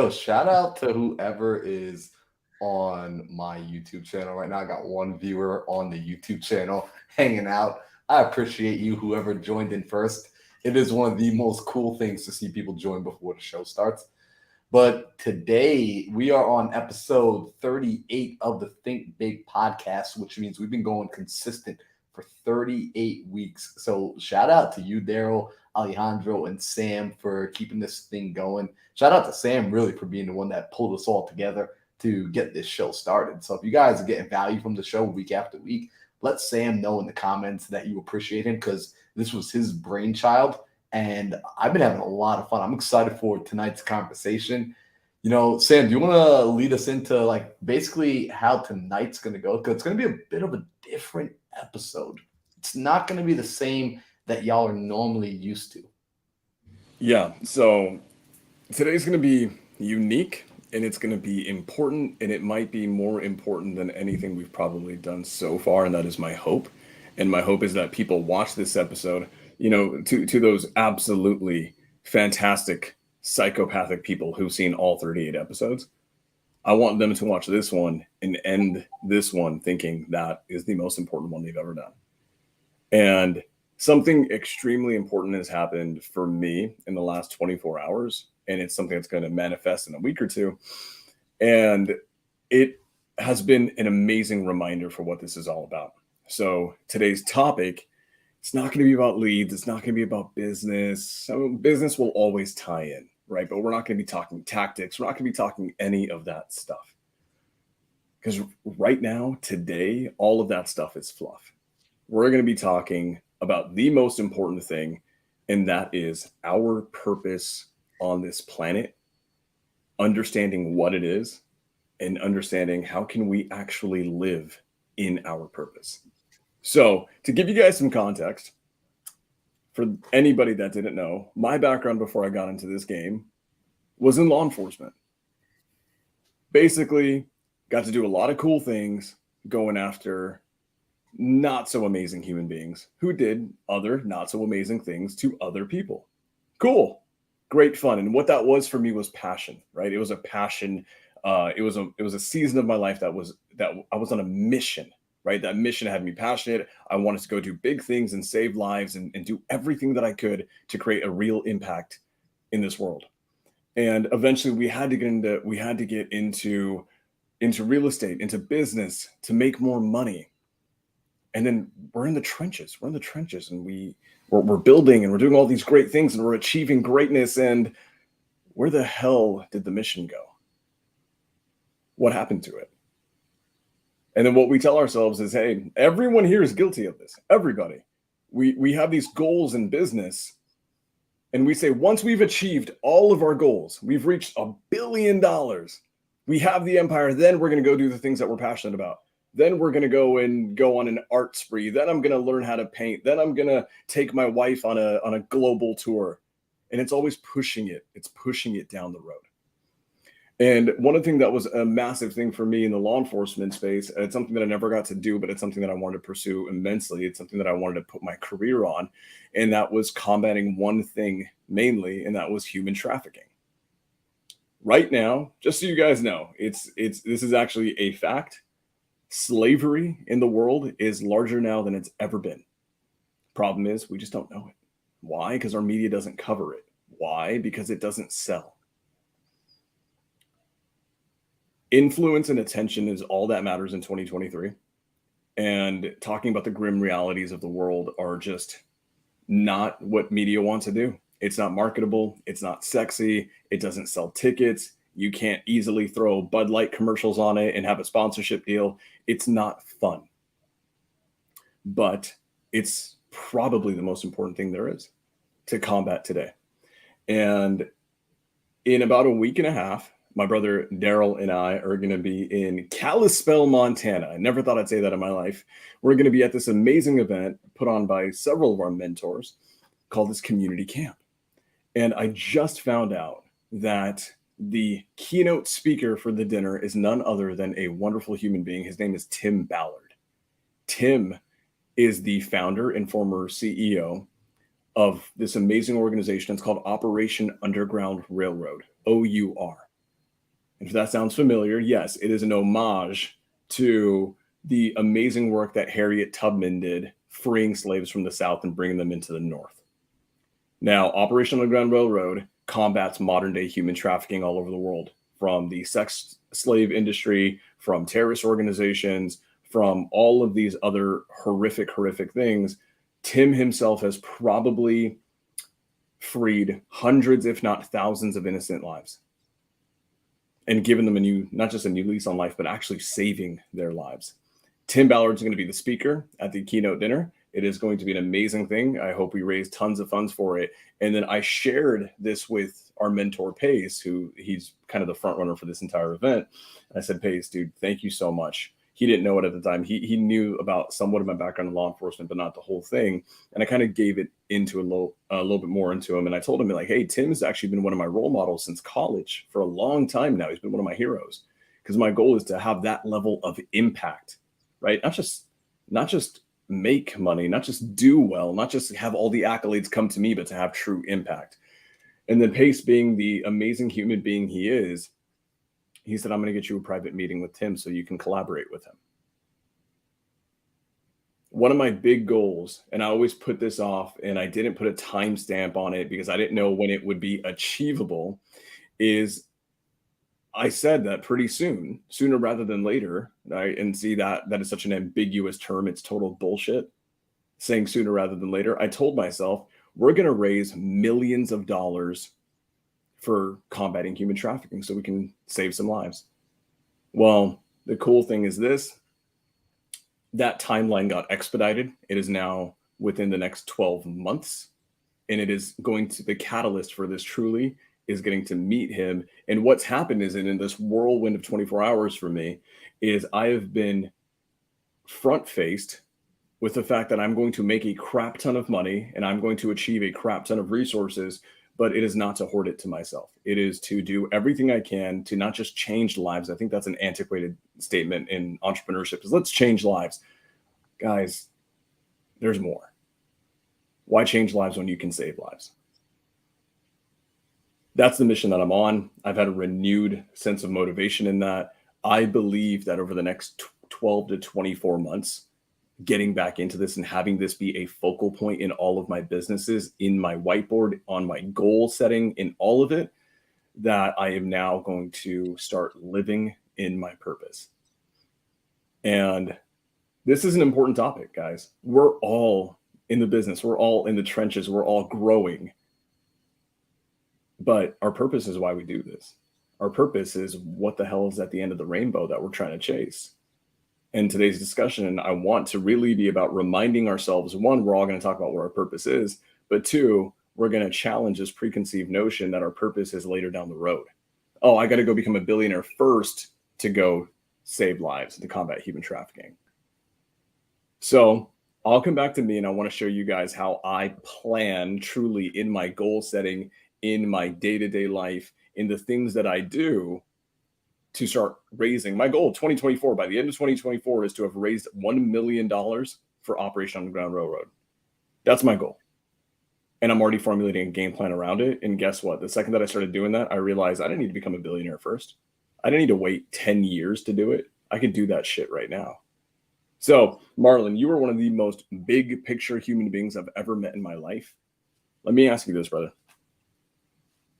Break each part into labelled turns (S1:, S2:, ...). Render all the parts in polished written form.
S1: Yo, shout out to whoever is on my YouTube channel right now. I got one viewer on the YouTube channel hanging out. I appreciate you, whoever joined in first. It is one of the most cool things to see people join before the show starts. But today we are on episode 38 of the Think Big podcast, which means we've been going consistent for 38 weeks. So shout out to you, Daryl, Alejandro, and Sam for keeping this thing going. Shout out to Sam really for being the one that pulled us all together to get this show started. So if you guys are getting value from the show week after week, let Sam know in the comments that you appreciate him because this was his brainchild and I've been having a lot of fun. I'm excited for tonight's conversation. Sam, do you want to lead us into like basically how tonight's going to go? Because it's going to be a bit of a different episode. It's not going to be the same that y'all are normally used to.
S2: Yeah, so today's going to be unique and it's going to be important, and it might be more important than anything we've probably done so far, and that is my hope. And my hope is that people watch this episode, to those absolutely fantastic psychopathic people who've seen all 38 episodes. I want them to watch this one and end this one thinking that is the most important one they've ever done. And something extremely important has happened for me in the last 24 hours, and it's something that's going to manifest in a week or two. And it has been an amazing reminder for what this is all about. So today's topic, it's not going to be about leads. It's not going to be about business. Business will always tie in, right? But we're not going to be talking tactics. We're not going to be talking any of that stuff. Because right now, today, all of that stuff is fluff. We're going to be talking about the most important thing, and that is our purpose on this planet, understanding what it is, and understanding how can we actually live in our purpose. So to give you guys some context, for anybody that didn't know, my background before I got into this game was in law enforcement. Basically, got to do a lot of cool things going after not so amazing human beings who did other not so amazing things to other people. Cool. Great fun. And what that was for me was passion, right? It was a passion. It was a season of my life that I was on a mission, right? That mission had me passionate. I wanted to go do big things and save lives and do everything that I could to create a real impact in this world. And eventually we had to get into real estate, into business to make more money. And then we're in the trenches. And we're building and we're doing all these great things and we're achieving greatness. And where the hell did the mission go? What happened to it? And then what we tell ourselves is, hey, everyone here is guilty of this. Everybody. We have these goals in business. And we say, once we've achieved all of our goals, we've reached $1 billion. We have the empire. Then we're going to go do the things that we're passionate about. Then we're going to go on an art spree. Then I'm going to learn how to paint. Then I'm going to take my wife on a global tour. And it's always pushing it. It's pushing it down the road. And one thing that was a massive thing for me in the law enforcement space, it's something that I never got to do, but it's something that I wanted to pursue immensely. It's something that I wanted to put my career on. And that was combating one thing mainly, and that was human trafficking. Right now, just so you guys know, this is actually a fact. Slavery in the world is larger now than it's ever been. Problem is, we just don't know it. Why? Because our media doesn't cover it. Why? Because it doesn't sell. Influence and attention is all that matters in 2023. And talking about the grim realities of the world are just not what media wants to do. It's not marketable. It's not sexy. It doesn't sell tickets. You can't easily throw Bud Light commercials on it and have a sponsorship deal. It's not fun. But it's probably the most important thing there is to combat today. And in about a week and a half, my brother Daryl and I are going to be in Kalispell, Montana. I never thought I'd say that in my life. We're going to be at this amazing event put on by several of our mentors called this community camp. And I just found out that the keynote speaker for the dinner is none other than a wonderful human being. His name is Tim Ballard. Tim is the founder and former CEO of this amazing organization. It's called Operation Underground Railroad, OUR. And if that sounds familiar, yes, it is an homage to the amazing work that Harriet Tubman did freeing slaves from the South and bringing them into the North. Now, Operation Underground Railroad combats modern day human trafficking all over the world, from the sex slave industry, from terrorist organizations, from all of these other horrific things. Tim himself has probably freed hundreds, if not thousands, of innocent lives and given them not just a new lease on life, but actually saving their lives. Tim Ballard's going to be the speaker at the keynote dinner. It is going to be an amazing thing. I hope we raise tons of funds for it. And then I shared this with our mentor, Pace, who he's kind of the front runner for this entire event. And I said, Pace, dude, thank you so much. He didn't know it at the time. He knew about somewhat of my background in law enforcement, but not the whole thing. And I kind of gave it into a little bit more into him. And I told him, like, hey, Tim's actually been one of my role models since college for a long time now. He's been one of my heroes, because my goal is to have that level of impact, right? Not just make money, not just do well, not just have all the accolades come to me, but to have true impact. And then Pace, being the amazing human being he is, he said, I'm going to get you a private meeting with Tim so you can collaborate with him. One of my big goals, and I always put this off, and I didn't put a timestamp on it because I didn't know when it would be achievable, is I said that pretty soon, sooner rather than later, right? And see, that is such an ambiguous term. It's total bullshit saying sooner rather than later. I told myself, we're going to raise millions of dollars for combating human trafficking so we can save some lives. Well, the cool thing is this: that timeline got expedited. It is now within the next 12 months. And it is going to, the catalyst for this truly is getting to meet him. And what's happened is, in this whirlwind of 24 hours for me, is I have been front-faced with the fact that I'm going to make a crap ton of money and I'm going to achieve a crap ton of resources, but it is not to hoard it to myself. It is to do everything I can to not just change lives. I think that's an antiquated statement in entrepreneurship, is let's change lives. Guys, there's more. Why change lives when you can save lives? That's the mission that I'm on. I've had a renewed sense of motivation in that. I believe that over the next 12 to 24 months, getting back into this and having this be a focal point in all of my businesses, in my whiteboard, on my goal setting, in all of it, that I am now going to start living in my purpose. And this is an important topic, guys. We're all in the business. We're all in the trenches. We're all growing. But our purpose is why we do this. Our purpose is what the hell is at the end of the rainbow that we're trying to chase. In today's discussion, I want to really be about reminding ourselves, one, we're all going to talk about what our purpose is, but two, we're going to challenge this preconceived notion that our purpose is later down the road. Oh, I got to go become a billionaire first to go save lives, to combat human trafficking. So I'll come back to me, and I want to show you guys how I plan truly in my goal setting, in my day-to-day life, in the things that I do, to start raising. My goal 2024, by the end of 2024, is to have raised $1 million for Operation Underground Railroad. That's my goal. And I'm already formulating a game plan around it. And guess what? The second that I started doing that, I realized I didn't need to become a billionaire first. I didn't need to wait 10 years to do it. I could do that shit right now. So, Marlon, you are one of the most big picture human beings I've ever met in my life. Let me ask you this, brother.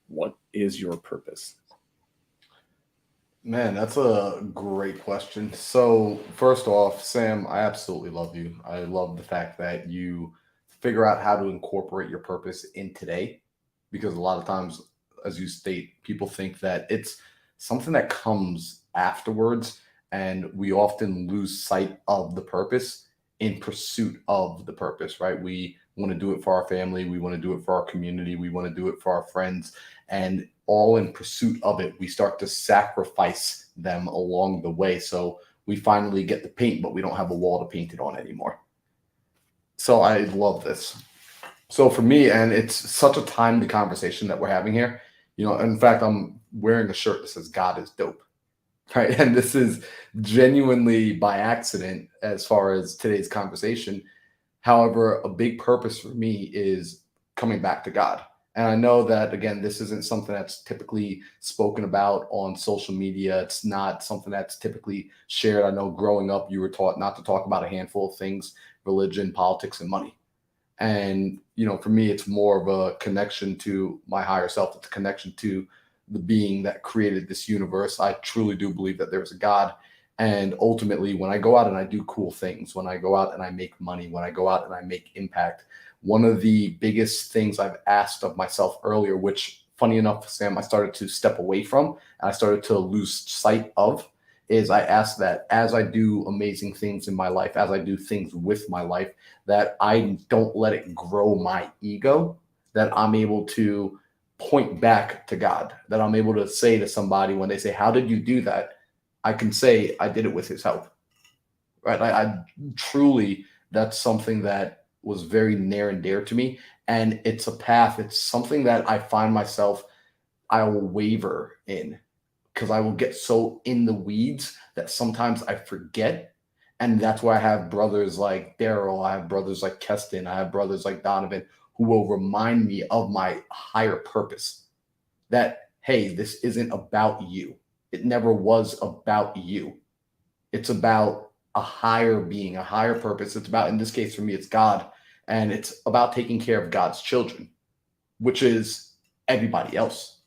S2: What is your purpose?
S1: Man, that's a great question. So, first off, Sam, I absolutely love you. I love the fact that you figure out how to incorporate your purpose in today, because a lot of times, as you state, people think that it's something that comes afterwards, and we often lose sight of the purpose in pursuit of the purpose, right? We want to do it for our family, we want to do it for our community, we want to do it for our friends, and all in pursuit of it, we start to sacrifice them along the way. So we finally get the paint, but we don't have a wall to paint it on anymore. So I love this. So for me, and it's such a timely conversation that we're having here. You know, in fact, I'm wearing a shirt that says God is dope, right? And this is genuinely by accident as far as today's conversation. However, a big purpose for me is coming back to God. And I know that, again, this isn't something that's typically spoken about on social media. It's not something that's typically shared. I know growing up, you were taught not to talk about a handful of things: religion, politics, and money. And, for me, it's more of a connection to my higher self. It's a connection to the being that created this universe. I truly do believe that there's a God. And ultimately, when I go out and I do cool things, when I go out and I make money, when I go out and I make impact, one of the biggest things I've asked of myself earlier, which, funny enough, Sam, I started to step away from and I started to lose sight of, is I ask that as I do amazing things in my life, as I do things with my life, that I don't let it grow my ego, that I'm able to point back to God, that I'm able to say to somebody when they say, "How did you do that?" I can say, "I did it with his help." Right? I truly, that's something that was very near and dear to me. And it's a path, it's something that I find myself, I will waver in, because I will get so in the weeds that sometimes I forget. And that's why I have brothers like Daryl, I have brothers like Keston, I have brothers like Donovan who will remind me of my higher purpose. That, hey, this isn't about you. It never was about you. It's about a higher being, a higher purpose. It's about, in this case for me, it's God. And it's about taking care of God's children, which is everybody else.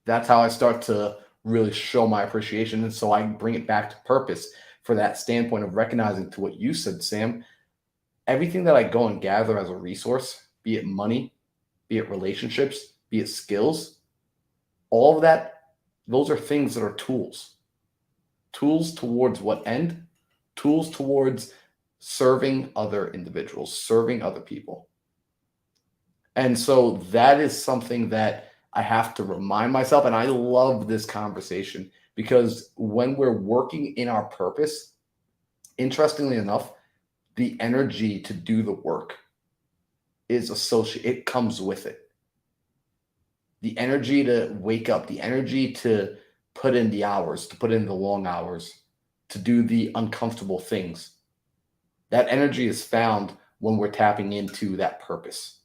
S1: That's how I start to really show my appreciation. And so I bring it back to purpose for that standpoint of recognizing, to what you said, Sam, everything that I go and gather as a resource, be it money, be it relationships, be it skills, all of that, those are things that are tools. Tools towards what end? Tools towards serving other individuals, serving other people. And so that is something that I have to remind myself. And I love this conversation because when we're working in our purpose, interestingly enough, the energy to do the work is associated, it comes with it. The energy to wake up, the energy to put in the hours, to put in the long hours, to do the uncomfortable things. That energy is found when we're tapping into that purpose.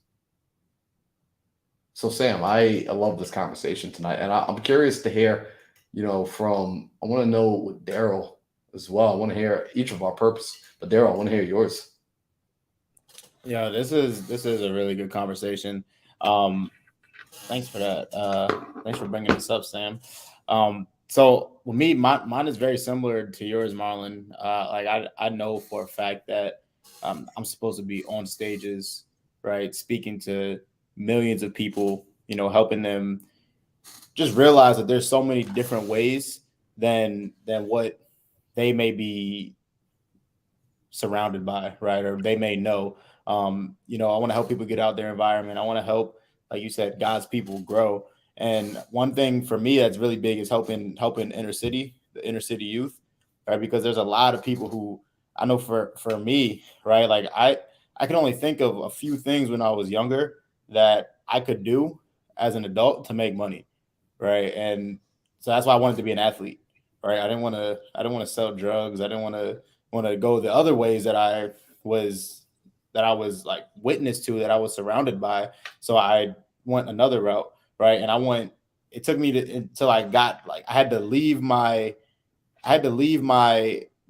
S1: So, Sam, I love this conversation tonight, and I'm curious to hear, I want to know with Daryl as well. I want to hear each of our purpose, but Daryl, I want to hear yours.
S3: Yeah, this is a really good conversation. Thanks for that. Thanks for bringing this up, Sam. So with me, mine is very similar to yours, Marlon. Like I know for a fact that I'm supposed to be on stages, right, speaking to millions of people, helping them just realize that there's so many different ways than what they may be surrounded by, right, or they may know. I want to help people get out their environment. I want to help, like you said, God's people grow. And one thing for me that's really big is helping the inner city youth, right? Because there's a lot of people who I know for me, right? Like I can only think of a few things when I was younger that I could do as an adult to make money, right? And so that's why I wanted to be an athlete, right? I didn't want to sell drugs. I didn't want to go the other ways was that I was like witness to, that I was surrounded by. So I went another route, right? And it took me until I got, like, I had to leave my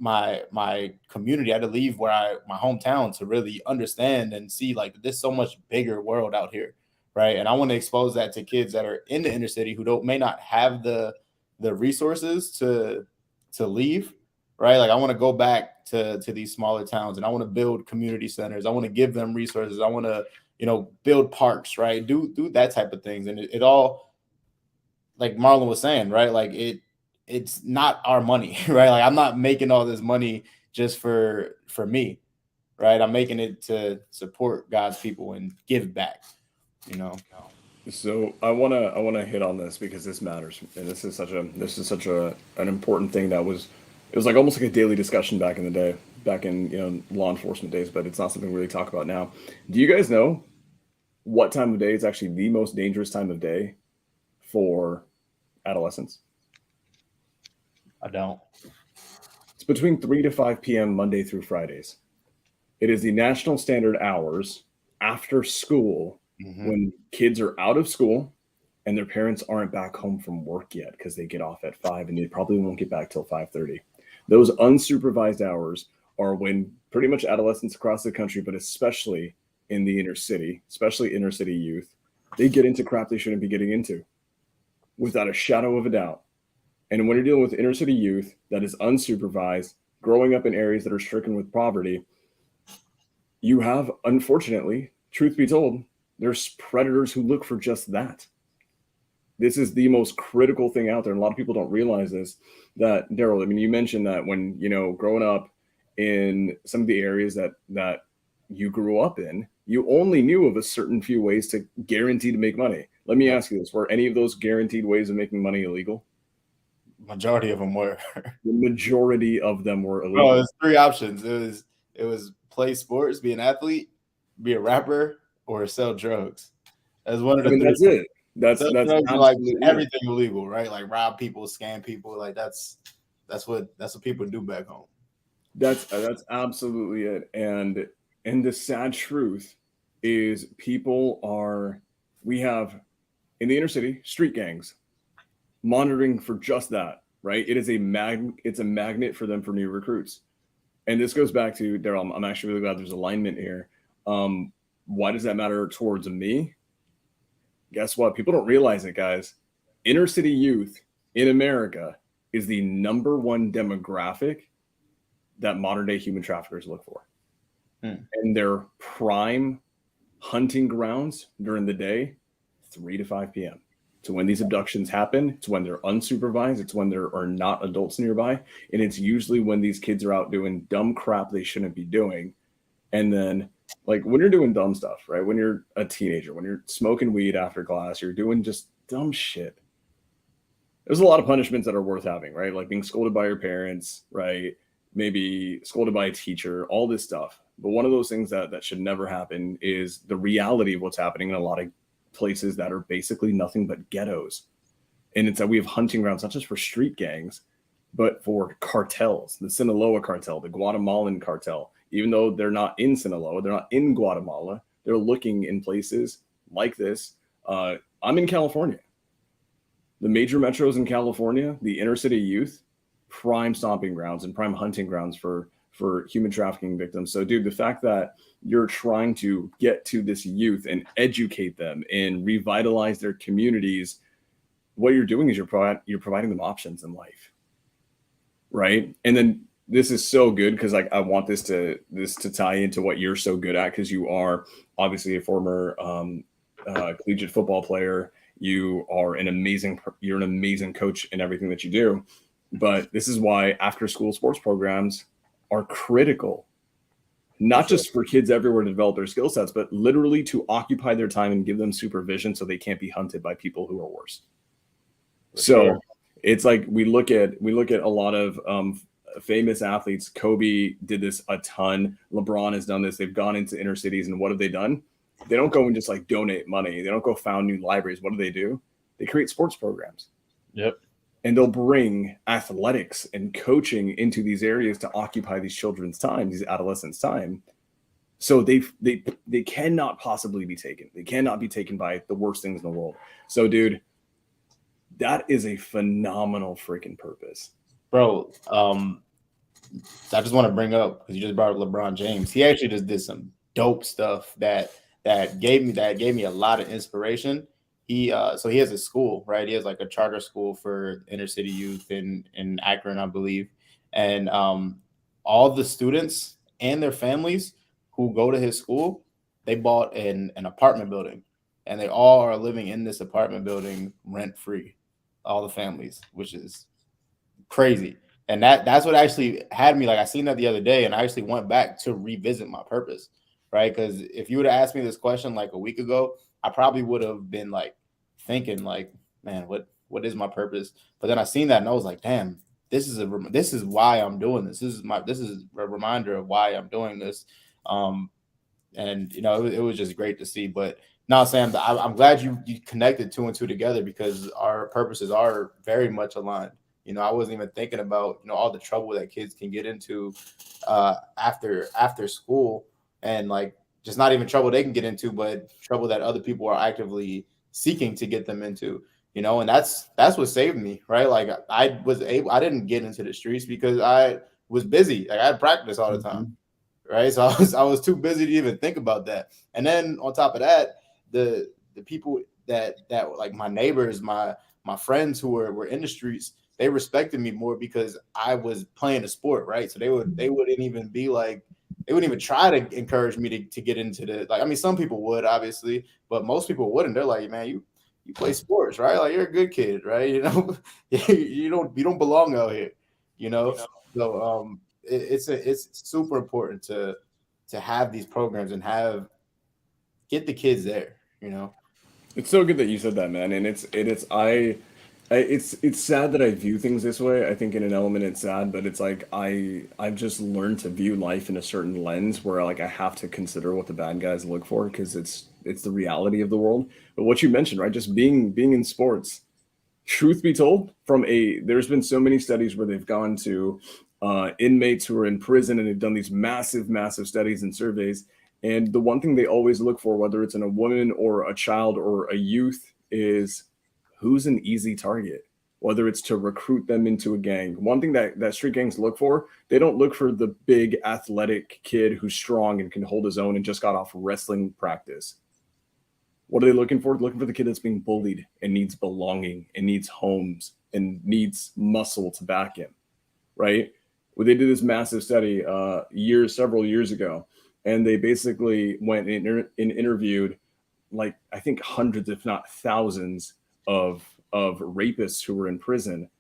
S3: my community. I had to leave my hometown to really understand and see, like, there's so much bigger world out here, right? And I want to expose that to kids that are in the inner city who may not have the resources to leave, right? Like, I want to go back to these smaller towns, and I want to build community centers. I want to give them resources. I want to, build parks, right? Do that type of things. And it all, like Marlon was saying, right? Like it's not our money, right? Like, I'm not making all this money just for me, right? I'm making it to support God's people and give back, you know.
S2: So I wanna hit on this because this matters, and this is such an important thing that was, it was like almost like a daily discussion back in the day, back in law enforcement days, but it's not something we really talk about now. Do you guys know what time of day is actually the most dangerous time of day for adolescents?
S3: I don't.
S2: It's between 3 to 5 p.m. Monday through Fridays. It is the national standard hours after school
S3: Mhm.
S2: when kids are out of school and their parents aren't back home from work yet because they get off at 5 and they probably won't get back till 5:30. Those unsupervised hours are when pretty much adolescents across the country, but especially in the inner city, especially inner city youth, they get into crap they shouldn't be getting into without a shadow of a doubt. And when you're dealing with inner city youth that is unsupervised, growing up in areas that are stricken with poverty, you have, unfortunately, truth be told, there's predators who look for just that. This is the most critical thing out there. And a lot of people don't realize this, that Daryl, I mean, you mentioned that when, growing up in some of the areas that you grew up in, you only knew of a certain few ways to guarantee to make money. Let me ask you this. Were any of those guaranteed ways of making money illegal?
S3: Majority of them were.
S2: The majority of them were illegal.
S3: Bro, there's 3 options. It was play sports, be an athlete, be a rapper, or sell drugs. As one of the 3.
S2: That's it. That's
S3: Drugs are like
S2: absolutely it.
S3: everything illegal, right? Like rob people, scam people. Like that's what people do back home.
S2: That's absolutely it. And the sad truth is we have in the inner city street gangs monitoring for just that, right? It's a magnet for them for new recruits. And this goes back to Daryl. I'm actually really glad there's alignment here. Why does that matter towards me? Guess what? People don't realize it, guys. Inner city youth in America is the number one demographic that modern day human traffickers look for. And their prime hunting grounds during the day, 3 to 5 p.m. So when these abductions happen, it's when they're unsupervised. It's when there are not adults nearby. And it's usually when these kids are out doing dumb crap they shouldn't be doing. And then like when you're doing dumb stuff, right? When you're a teenager, when you're smoking weed after class, you're doing just dumb shit. There's a lot of punishments that are worth having, right? Like being scolded by your parents, right? Maybe scolded by a teacher, all this stuff. But one of those things that should never happen is the reality of what's happening in a lot of places that are basically nothing but ghettos. And it's that we have hunting grounds, not just for street gangs, but for cartels, the Sinaloa cartel, the Guatemalan cartel. Even though they're not in Sinaloa, they're not in Guatemala, they're looking in places like this. I'm in California. The major metros in California, the inner city youth, prime stomping grounds and prime hunting grounds for human trafficking victims. So, dude, the fact that you're trying to get to this youth and educate them and revitalize their communities, what you're doing is you're providing them options in life, right? And then this is so good because like I want this to tie into what you're so good at, because you are obviously a former collegiate football player. You're an amazing coach in everything that you do. But this is why after school sports programs are critical, not just for kids everywhere to develop their skill sets, but literally to occupy their time and give them supervision so they can't be hunted by people who are worse. So it's like we look at a lot of famous athletes. Kobe did this a ton. LeBron has done this. They've gone into inner cities, and what have they done? They don't go and just like donate money. They don't go found new libraries. What do? They create sports programs.
S3: Yep.
S2: And they'll bring athletics and coaching into these areas to occupy these children's time, these adolescents' time. So they cannot possibly be taken. They cannot be taken by the worst things in the world. So, dude, that is a phenomenal freaking purpose.
S3: Bro, I just want to bring up, because you just brought up LeBron James. He actually just did some dope stuff that gave me a lot of inspiration. So he has a school, right? He has like a charter school for inner city youth in Akron, I believe. And all the students and their families who go to his school, they bought an apartment building, and they all are living in this apartment building rent free, all the families, which is crazy. And that's what actually had me, like, I seen that the other day, and I actually went back to revisit my purpose, right? Because if you would have asked me this question like a week ago, I probably would have been like thinking like, man, what is my purpose? But then I seen that and I was like, damn, this is why I'm doing this. This is a reminder of why I'm doing this. And you know, it was just great to see. But no, Sam, I'm glad you connected 2 and 2 together, because our purposes are very much aligned. You know, I wasn't even thinking about, you know, all the trouble that kids can get into after school. And like, just not even trouble they can get into, but trouble that other people are actively seeking to get them into, and that's what saved me, right? Like I didn't get into the streets because I was busy. Like I had practice all the time, right? So I was too busy to even think about that. And then on top of that, the people that like my neighbors, my friends who were in the streets, they respected me more because I was playing the sport, right? So they wouldn't even be like, they wouldn't even try to encourage me to get into the, like, I mean, some people would obviously, but most people wouldn't. They're like, man, you play sports, right? Like you're a good kid, right? You don't belong out here, So it's super important to have these programs and get the kids there,
S2: It's so good that you said that, man. And it's sad that I view things this way. I think in an element it's sad, but it's like I've just learned to view life in a certain lens where like I have to consider what the bad guys look for because it's the reality of the world. But what you mentioned, right? Just being in sports. Truth be told, there's been so many studies where they've gone to inmates who are in prison and they've done these massive, massive studies and surveys. And the one thing they always look for, whether it's in a woman or a child or a youth, is who's an easy target, whether it's to recruit them into a gang. One thing that street gangs look for, they don't look for the big athletic kid who's strong and can hold his own and just got off wrestling practice. What are they looking for? They're looking for the kid that's being bullied and needs belonging and needs homes and needs muscle to back him, right? Well, they did this massive study several years ago, and they basically went and interviewed, like, I think hundreds, if not thousands, of rapists who were in prison.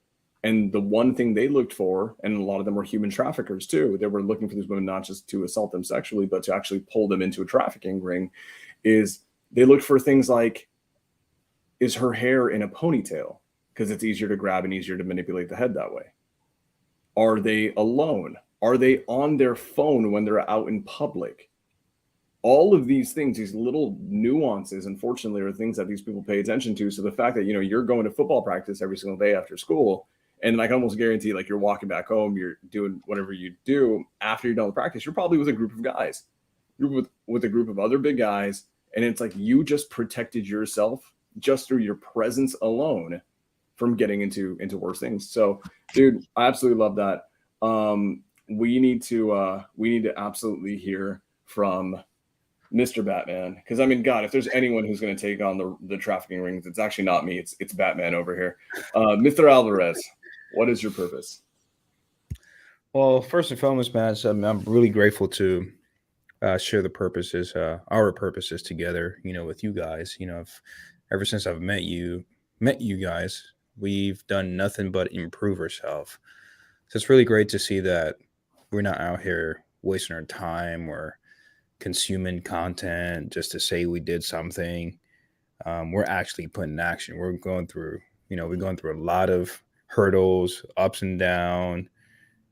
S2: And the one thing they looked for, and a lot of them were human traffickers too, they were looking for these women not just to assault them sexually, but to actually pull them into a trafficking ring, is they looked for things like, is her hair in a ponytail? Because it's easier to grab and easier to manipulate the head that way. Are they alone? Are they on their phone when they're out in public? All of these things, these little nuances, unfortunately, are things that these people pay attention to. So the fact that, you're going to football practice every single day after school, and I can almost guarantee, like, you're walking back home, you're doing whatever you do after you're done with practice, you're probably with a group of guys. You're with a group of other big guys. And it's like you just protected yourself just through your presence alone from getting into worse things. So, dude, I absolutely love that. We need to absolutely hear from Mr. Batman, because I mean, God, if there's anyone who's going to take on the trafficking rings, it's actually not me. It's Batman over here. Mr. Alvarez, what is your purpose?
S4: Well, first and foremost, man, I'm really grateful to share the purposes, our purposes together, with you guys. Ever since I've met you guys, we've done nothing but improve ourselves. So it's really great to see that we're not out here wasting our time or consuming content just to say we did something. We're actually putting action. We're going through a lot of hurdles, ups and downs.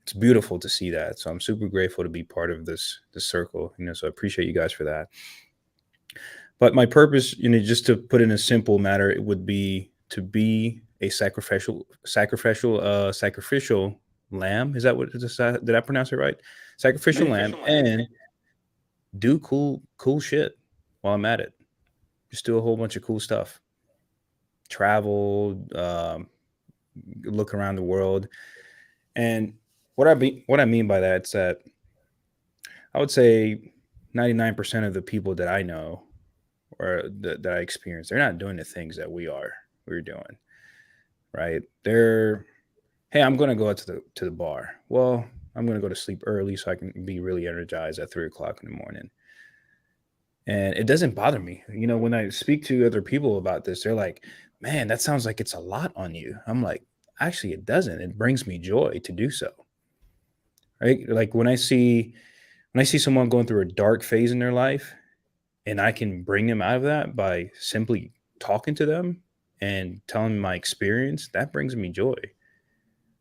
S4: It's beautiful to see that. So I'm super grateful to be part of this circle, so I appreciate you guys for that. But my purpose, just to put in a simple matter, it would be to be a sacrificial lamb. Is that what it is? Did I pronounce it right? Sacrificial lamb, and do cool shit while I'm at it. Just do a whole bunch of cool stuff. Travel, look around the world. And what I mean by that is that I would say 99% of the people that I know or that I experience, they're not doing the things that we're doing, right? Hey, I'm going to go out to the bar. Well, I'm going to go to sleep early so I can be really energized at 3:00 in the morning. And it doesn't bother me. When I speak to other people about this, they're like, man, that sounds like it's a lot on you. I'm like, actually, it doesn't. It brings me joy to do so. Right? Like when I see someone going through a dark phase in their life and I can bring them out of that by simply talking to them and telling them my experience, that brings me joy.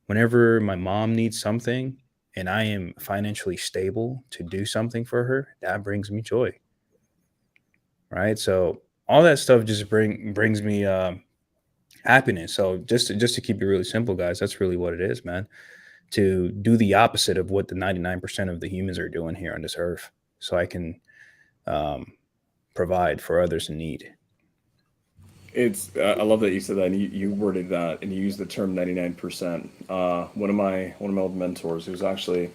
S4: Whenever my mom needs something and I am financially stable to do something for her, that brings me joy. Right? So all that stuff just brings me happiness. So just to keep it really simple, guys, that's really what it is, man. To do the opposite of what the 99% of the humans are doing here on this earth, so I can provide for others in need.
S2: It's I love that you said that, and you worded that, and you used the term 99%. One of my old mentors, who's actually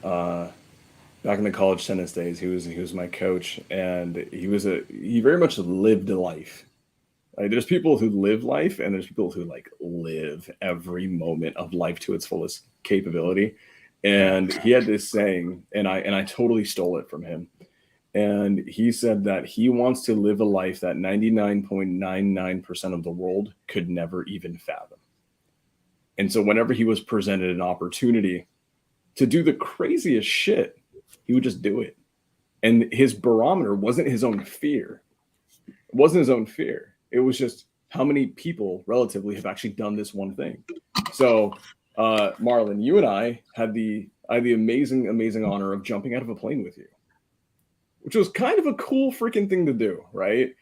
S2: back in the college tennis days, he was my coach, and he very much lived a life. Like, there's people who live life, and there's people who like live every moment of life to its fullest capability. And he had this saying, and I totally stole it from him. And he said that he wants to live a life that 99.99% of the world could never even fathom. And so whenever he was presented an opportunity to do the craziest shit, he would just do it. And his barometer wasn't his own fear. It wasn't his own fear. It was just how many people relatively have actually done this one thing. So, Marlon, you and I had the amazing honor of jumping out of a plane with you, which was kind of a cool freaking thing to do, right?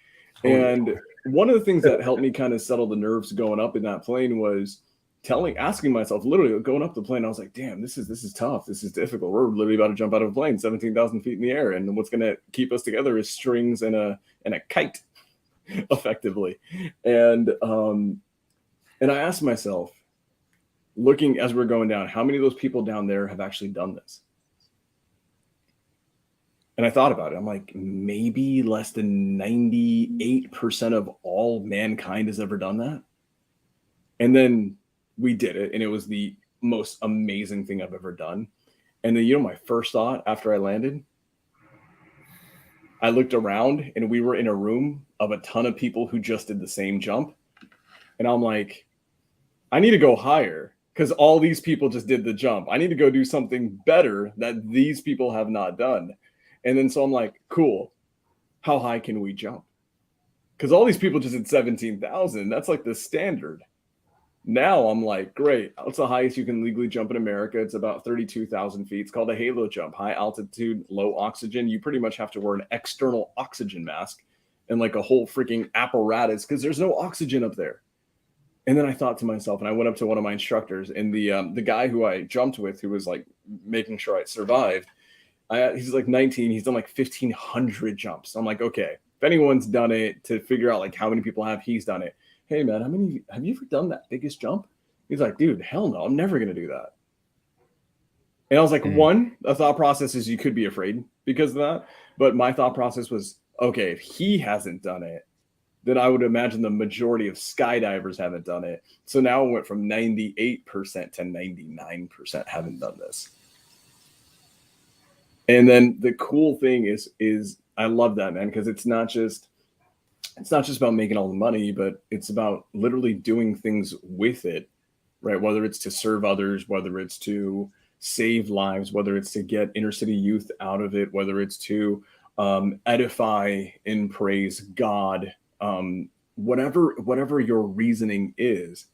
S2: And one of the things that helped me kind of settle the nerves going up in that plane was asking myself, literally going up the plane, I was like, damn, this is tough. This is difficult. We're literally about to jump out of a plane, 17,000 feet in the air. And what's going to keep us together is strings and a kite, effectively. And I asked myself, looking as we're going down, how many of those people down there have actually done this? And I thought about it. I'm like, maybe less than 98% of all mankind has ever done that. And then we did it, and it was the most amazing thing I've ever done. And then, my first thought after I landed, I looked around, and we were in a room of a ton of people who just did the same jump. And I'm like, I need to go higher because all these people just did the jump. I need to go do something better that these people have not done. And then so I'm like, cool, how high can we jump? Because all these people just did 17,000. That's like the standard. Now I'm like, great. What's the highest you can legally jump in America? It's about 32,000 feet. It's called a halo jump, high altitude, low oxygen. You pretty much have to wear an external oxygen mask and like a whole freaking apparatus because there's no oxygen up there. And then I thought to myself, and I went up to one of my instructors, and the guy who I jumped with, who was like making sure I survived, he's like 19. He's done like 1,500 jumps. I'm like, okay, if anyone's done it, to figure out like how many people he's done it. Hey man, have you ever done that biggest jump? He's like, dude, hell no, I'm never gonna do that. And I was like, one, the thought process is you could be afraid because of that. But my thought process was, okay, if he hasn't done it, then I would imagine the majority of skydivers haven't done it. So now it went from 98% to 99% haven't done this. And then the cool thing is I love that, man, because it's not just about making all the money, but it's about literally doing things with it, right? Whether it's to serve others, whether it's to save lives, whether it's to get inner city youth out of it, whether it's to edify and praise God, whatever your reasoning is.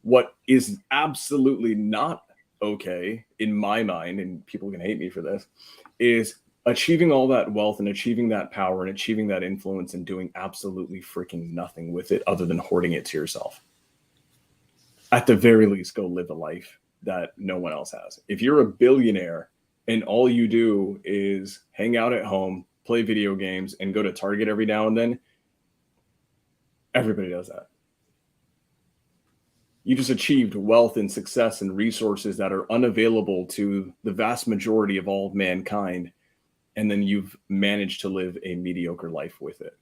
S2: What is absolutely not okay in my mind, and people can hate me for this, is achieving all that wealth and achieving that power and achieving that influence and doing absolutely freaking nothing with it other than hoarding it to yourself. At the very least, go live a life that no one else has. If you're a billionaire and all you do is hang out at home, play video games, and go to Target every now and then, everybody does that. You just achieved wealth and success and resources that are unavailable to the vast majority of all of mankind. And then you've managed to live a mediocre life with it.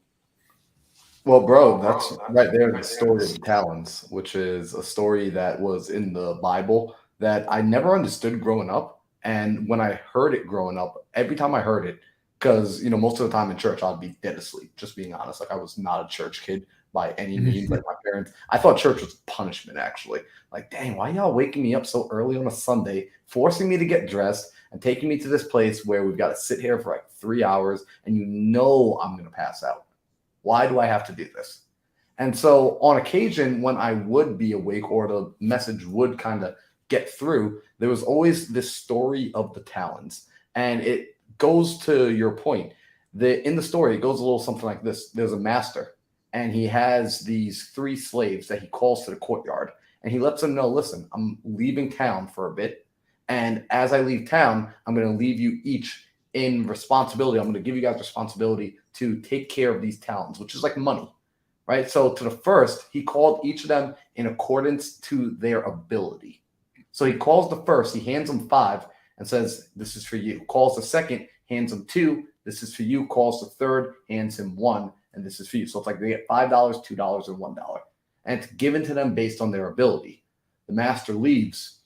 S1: Well, bro, that's right there, the story of the talons, which is a story that was in the Bible that I never understood growing up. And when I heard it growing up, every time I heard it, because, most of the time in church, I'd be dead asleep, just being honest. Like, I was not a church kid by any means. Like, my parents, I thought church was punishment, actually. Like, dang, why y'all waking me up so early on a Sunday, forcing me to get dressed and taking me to this place where we've got to sit here for like 3 hours and I'm going to pass out. Why do I have to do this? And so on occasion, when I would be awake or the message would kind of get through, there was always this story of the talons. And it goes to your point. In the story, it goes a little something like this. There's a master, and he has these 3 slaves that he calls to the courtyard. And he lets them know, listen, I'm leaving town for a bit. And as I leave town, I'm going to leave you each in responsibility, I'm going to give you guys responsibility to take care of these talons, which is like money, right? So to the first, he called each of them in accordance to their ability. So he calls the first, he hands them 5 and says, this is for you. Calls the second, hands him 2, this is for you. Calls the third, hands him 1, and this is for you. So it's like they get $5, $2, and $1. And it's given to them based on their ability. The master leaves.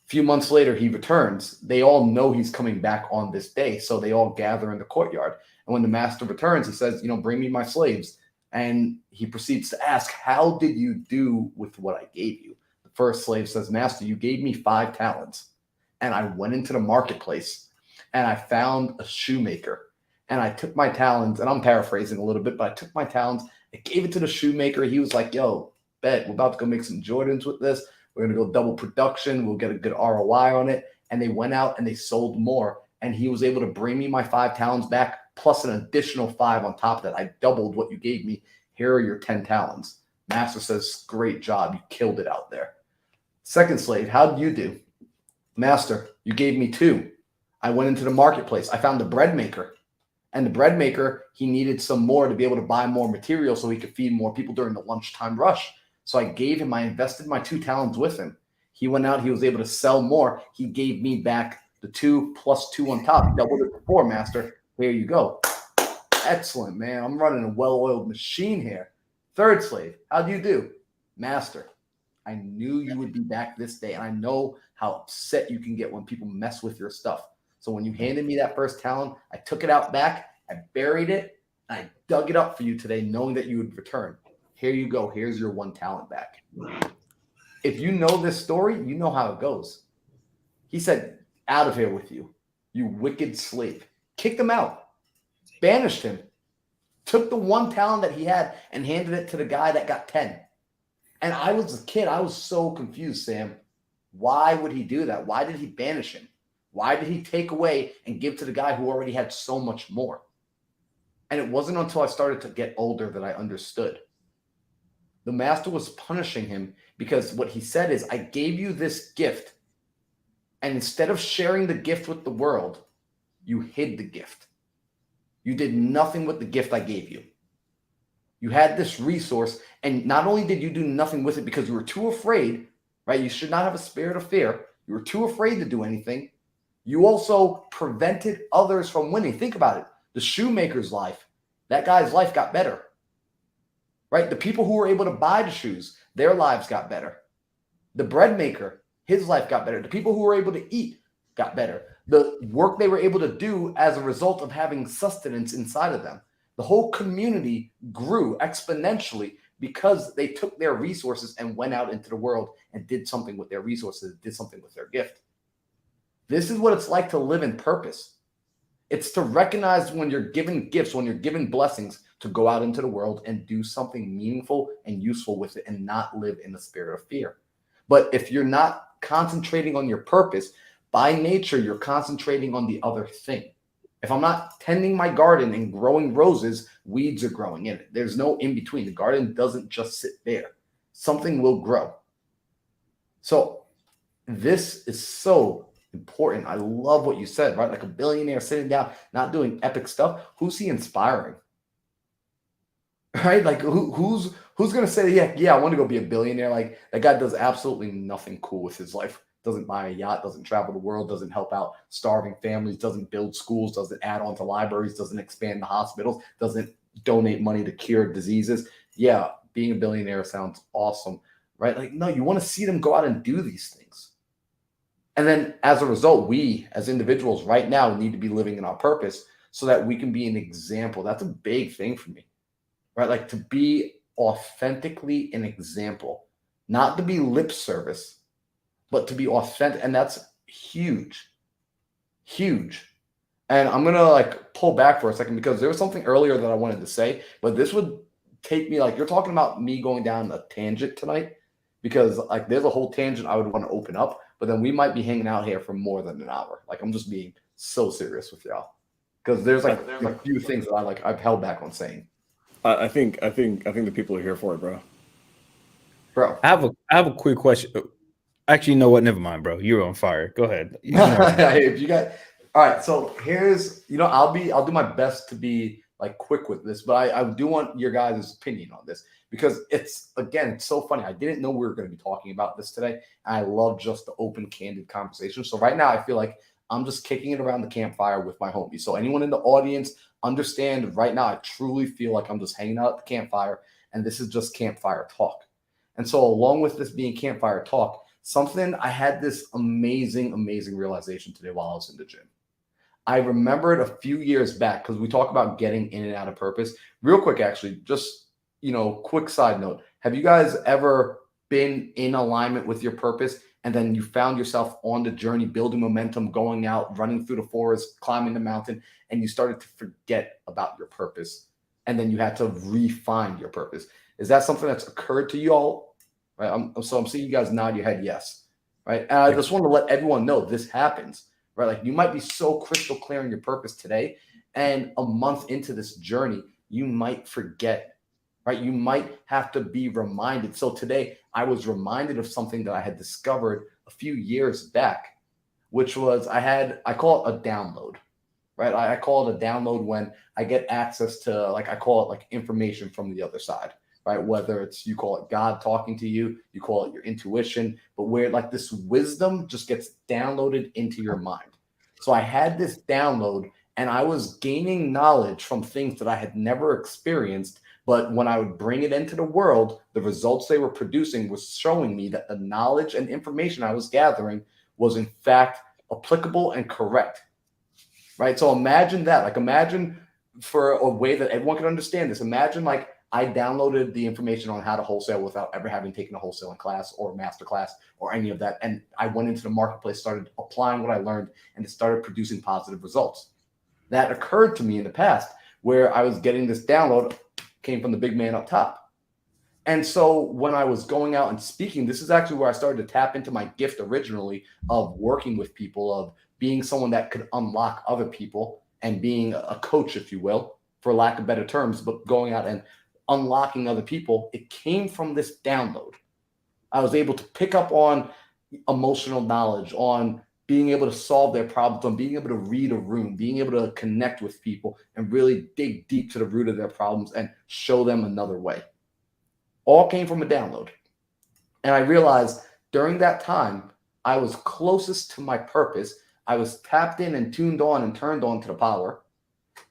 S1: A few months later, he returns. They all know he's coming back on this day, so they all gather in the courtyard. And when the master returns, he says, bring me my slaves. And he proceeds to ask, how did you do with what I gave you? The first slave says, master, you gave me 5 talents. And I went into the marketplace and I found a shoemaker. And I took my talents, and I'm paraphrasing a little bit, but I took my talents, I gave it to the shoemaker. He was like, yo, bet, we're about to go make some Jordans with this. We're going to go double production. We'll get a good ROI on it. And they went out and they sold more. And he was able to bring me my 5 talents back, plus an additional 5 on top of that. I doubled what you gave me. Here are your 10 talents. Master says, great job. You killed it out there. Second slave, how did you do? Master, you gave me 2. I went into the marketplace. I found the bread maker. And the bread maker, he needed some more to be able to buy more material so he could feed more people during the lunchtime rush. So I invested my 2 talents with him. He went out, he was able to sell more. He gave me back the 2 plus 2 on top. Doubled it before, master. Here you go. Excellent, man. I'm running a well-oiled machine here. Third slave, how do you do? Master, I knew you would be back this day, and I know how upset you can get when people mess with your stuff. So when you handed me that first talent, I took it out back, I buried it, and I dug it up for you today, knowing that you would return. Here you go. Here's your 1 talent back. If you know this story, you know how it goes. He said, out of here with you, you wicked slave. Kicked him out, banished him, took the 1 talent that he had and handed it to the guy that got 10. And I was a kid. I was so confused, Sam. Why would he do that? Why did he banish him? Why did he take away and give to the guy who already had so much more? And it wasn't until I started to get older that I understood. The master was punishing him because what he said is, I gave you this gift, and instead of sharing the gift with the world, you hid the gift. You did nothing with the gift I gave you. You had this resource, and not only did you do nothing with it because you were too afraid, right? You should not have a spirit of fear. You were too afraid to do anything. You also prevented others from winning. Think about it. The shoemaker's life, that guy's life got better, right? The people who were able to buy the shoes, their lives got better. The bread maker, his life got better. The people who were able to eat got better. The work they were able to do as a result of having sustenance inside of them. The whole community grew exponentially because they took their resources and went out into the world and did something with their resources, did something with their gift. This is what it's like to live in purpose. It's to recognize when you're given gifts, when you're given blessings, to go out into the world and do something meaningful and useful with it and not live in the spirit of fear. But if you're not concentrating on your purpose, by nature, you're concentrating on the other thing. If I'm not tending my garden and growing roses, weeds are growing in it. There's no in between. The garden doesn't just sit there. Something will grow. So this is so important. I love what you said, right? Like a billionaire sitting down, not doing epic stuff. Who's he inspiring? Right? Like who's going to say, yeah, I want to go be a billionaire. Like that guy does absolutely nothing cool with his life. Doesn't buy a yacht, doesn't travel the world, doesn't help out starving families, doesn't build schools, doesn't add on to libraries, doesn't expand the hospitals, doesn't donate money to cure diseases. Yeah, being a billionaire sounds awesome, right? Like, no, you want to see them go out and do these things. And then as a result, we as individuals right now need to be living in our purpose so that we can be an example. That's a big thing for me, right? Like to be authentically an example, not to be lip service, but to be authentic. And that's huge, huge. And I'm going to like pull back for a second because there was something earlier that I wanted to say, but this would take me like, you're talking about me going down a tangent tonight because like there's a whole tangent I would want to open up, but then we might be hanging out here for more than an hour. Like I'm just being so serious with y'all because there's like a few things that I've held back on saying.
S2: I think the people are here for it,
S1: Bro.
S4: I have a quick question. Actually, you know what? Never mind, bro. You're on fire. Go ahead.
S1: If you got All right, so here's, I'll do my best to be like quick with this, but I do want your guys' opinion on this because it's so funny. I didn't know we were going to be talking about this today. And I love just the open, candid conversation. So right now, I feel like I'm just kicking it around the campfire with my homies. So anyone in the audience, understand right now, I truly feel like I'm just hanging out at the campfire, and this is just campfire talk. And so along with this being campfire talk, I had this amazing, amazing realization today while I was in the gym. I remembered a few years back because we talk about getting in and out of purpose. Real quick, actually, just quick side note. Have you guys ever been in alignment with your purpose and then you found yourself on the journey, building momentum, going out, running through the forest, climbing the mountain, and you started to forget about your purpose, and then you had to refine your purpose? Is that something that's occurred to you all? Right. I'm seeing you guys nod your head yes. Right. And I just want to let everyone know this happens. Right. Like, you might be so crystal clear on your purpose today, and a month into this journey, you might forget. Right. You might have to be reminded. So today I was reminded of something that I had discovered a few years back, which was I call it a download. Right. I call it a download when I get access to, I call it like information from the other side. Right. Whether it's, you call it God talking to you, you call it your intuition, but where like this wisdom just gets downloaded into your mind. So I had this download and I was gaining knowledge from things that I had never experienced. But when I would bring it into the world, the results they were producing was showing me that the knowledge and information I was gathering was in fact applicable and correct. Right. So imagine that, imagine for a way that everyone can understand this. Imagine I downloaded the information on how to wholesale without ever having taken a wholesaling class or master class or any of that. And I went into the marketplace, started applying what I learned, and it started producing positive results. That occurred to me in the past where I was getting this download, came from the big man up top. And so when I was going out and speaking, this is actually where I started to tap into my gift originally of working with people, of being someone that could unlock other people and being a coach, if you will, for lack of better terms, but going out and unlocking other people. It came from this download. I was able to pick up on emotional knowledge, on being able to solve their problems, on being able to read a room, being able to connect with people and really dig deep to the root of their problems and show them another way. All came from a download. And I realized during that time, I was closest to my purpose. I was tapped in and tuned on and turned on to the power,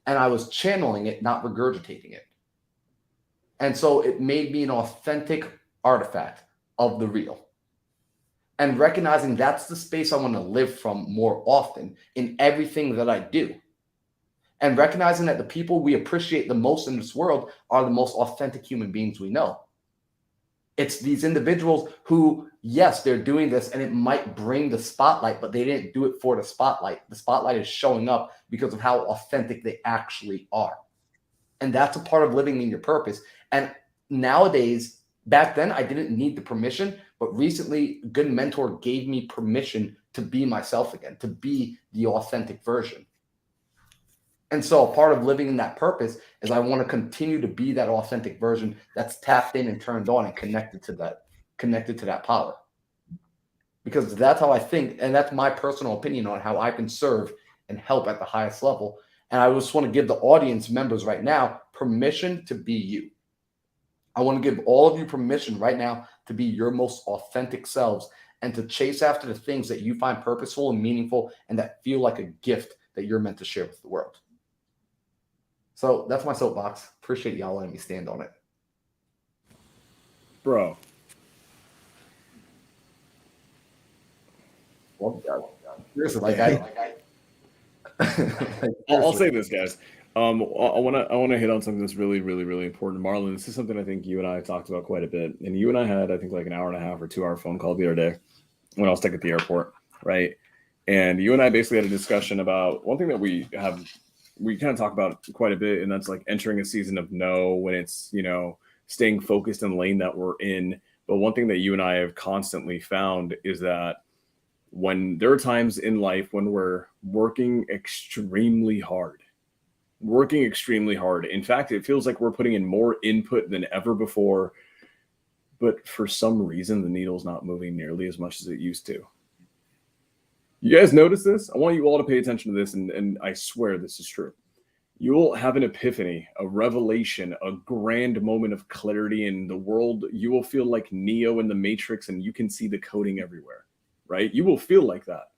S1: and I was channeling it, not regurgitating it. And so it made me an authentic artifact of the real. And recognizing that's the space I want to live from more often in everything that I do. And recognizing that the people we appreciate the most in this world are the most authentic human beings we know. It's these individuals who, yes, they're doing this and it might bring the spotlight, but they didn't do it for the spotlight. The spotlight is showing up because of how authentic they actually are. And that's a part of living in your purpose. And nowadays, back then, I didn't need the permission, but recently, a good mentor gave me permission to be myself again, to be the authentic version. And so a part of living in that purpose is I want to continue to be that authentic version that's tapped in and turned on and connected to that power. Because that's how I think, and that's my personal opinion on how I can serve and help at the highest level. And I just want to give the audience members right now permission to be you. I want to give all of you permission right now to be your most authentic selves and to chase after the things that you find purposeful and meaningful and that feel like a gift that you're meant to share with the world. So that's my soapbox. Appreciate y'all letting me stand on it.
S2: Bro.
S1: Well, seriously,
S2: I'll say this, guys. I want to hit on something that's really, really, really important. Marlon, this is something I think you and I have talked about quite a bit. And you and I had, I think, an hour and a half or 2 hour phone call the other day when I was stuck at the airport, right? And you and I basically had a discussion about one thing that we kind of talk about quite a bit, and that's entering a season of no, when it's, staying focused in the lane that we're in. But one thing that you and I have constantly found is that when there are times in life when we're working extremely hard. In fact, it feels like we're putting in more input than ever before, but for some reason, the needle's not moving nearly as much as it used to. You guys notice this? I want you all to pay attention to this, and I swear this is true. You will have an epiphany, a revelation, a grand moment of clarity in the world. You will feel like Neo in the Matrix, and you can see the coding everywhere, right? You will feel like that.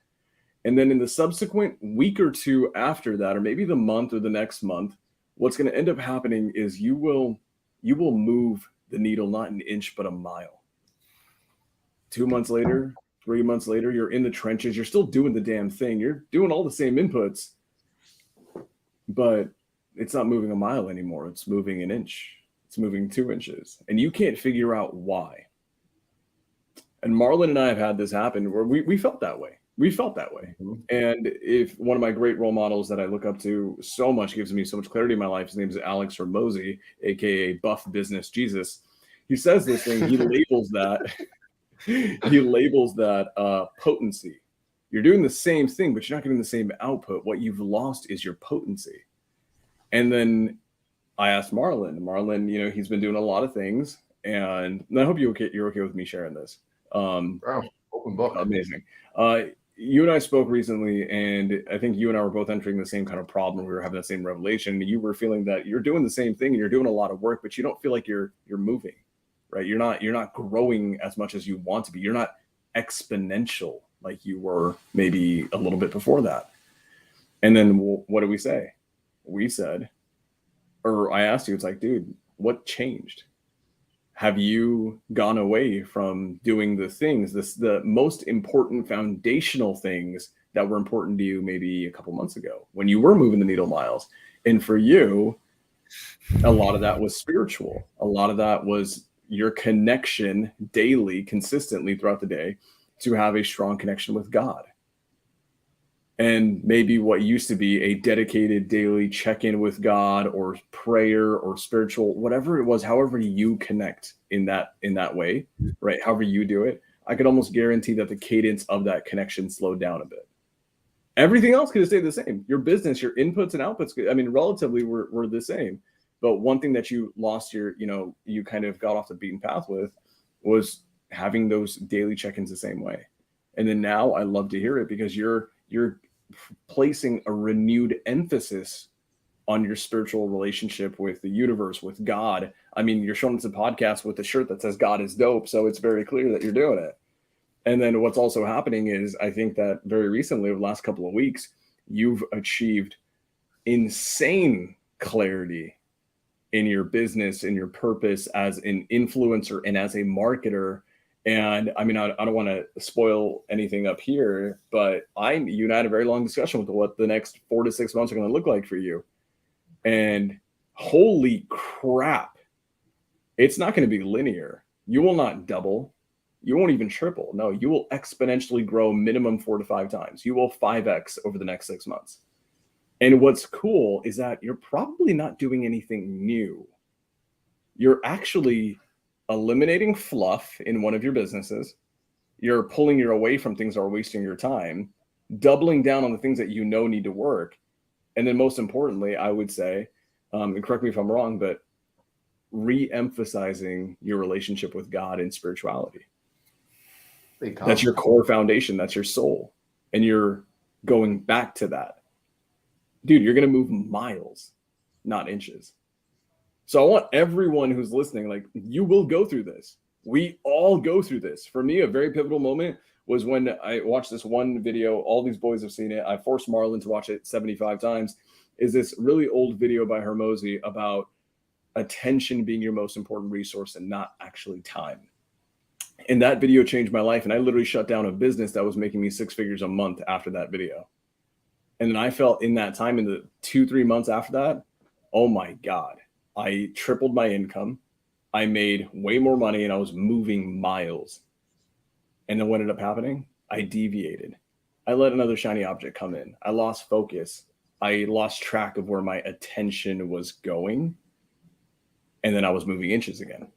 S2: And then in the subsequent week or two after that, or maybe the month or the next month, what's going to end up happening is you will move the needle not an inch but a mile. 2 months later, 3 months later, you're in the trenches. You're still doing the damn thing. You're doing all the same inputs, but it's not moving a mile anymore. It's moving an inch. It's moving 2 inches. And you can't figure out why. And Marlon and I have had this happen where we felt that way. We felt that way.
S1: Mhm.
S2: And if one of my great role models that I look up to so much, gives me so much clarity in my life, his name is Alex Hormozi, aka Buff Business Jesus. He says this thing, he labels that potency. You're doing the same thing, but you're not getting the same output. What you've lost is your potency. And then I asked Marlon, you know, he's been doing a lot of things, and I hope you're okay with me sharing this.
S1: Bro, open book.
S2: Amazing. You and I spoke recently, and I think you and I were both entering the same kind of problem. We were having the same revelation. You were feeling that you're doing the same thing and you're doing a lot of work, but you don't feel like you're moving, right? You're not growing as much as you want to be. You're not exponential like you were maybe a little bit before that. And then what did we say? We said, or I asked you, it's like, dude, what changed? Have you gone away from doing the things, the most important foundational things that were important to you maybe a couple months ago when you were moving the needle miles? And for you, a lot of that was spiritual. A lot of that was your connection daily, consistently throughout the day to have a strong connection with God. And maybe what used to be a dedicated daily check-in with God or prayer or spiritual, whatever it was, however you connect in that way, right? However you do it, I could almost guarantee that the cadence of that connection slowed down a bit. Everything else could have stayed the same. Your business, your inputs and outputs, I mean, relatively were the same. But one thing that you lost you kind of got off the beaten path with was having those daily check-ins the same way. And then now I love to hear it because you're placing a renewed emphasis on your spiritual relationship with the universe, with God. I mean, you're showing us a podcast with a shirt that says God is dope. So it's very clear that you're doing it. And then what's also happening is I think that very recently, over the last couple of weeks, you've achieved insane clarity in your business, in your purpose as an influencer and as a marketer. And I mean, I don't want to spoil anything up here, but you and I had a very long discussion with what the next 4 to 6 months are going to look like for you. And holy crap, it's not going to be linear. You will not double. You won't even triple. No, you will exponentially grow minimum 4 to 5 times. You will 5x over the next 6 months. And what's cool is that you're probably not doing anything new. You're actually eliminating fluff in one of your businesses. You're pulling you away from things that are wasting your time, doubling down on the things that you know need to work. And then most importantly, I would say, and correct me if I'm wrong, but re-emphasizing your relationship with God and spirituality. That's your core foundation. That's your soul. And you're going back to that. Dude, you're going to move miles, not inches. So I want everyone who's listening, like, you will go through this. We all go through this. For me, a very pivotal moment was when I watched this one video. All these boys have seen it. I forced Marlon to watch it 75 times. Is this really old video by Hormozi about attention being your most important resource and not actually time. And that video changed my life. And I literally shut down a business that was making me 6 figures a month after that video. And then I felt in that time, in the 2-3 months after that, oh my God, I tripled my income. I made way more money and I was moving miles. And then what ended up happening? I deviated. I let another shiny object come in. I lost focus. I lost track of where my attention was going. And then I was moving inches again.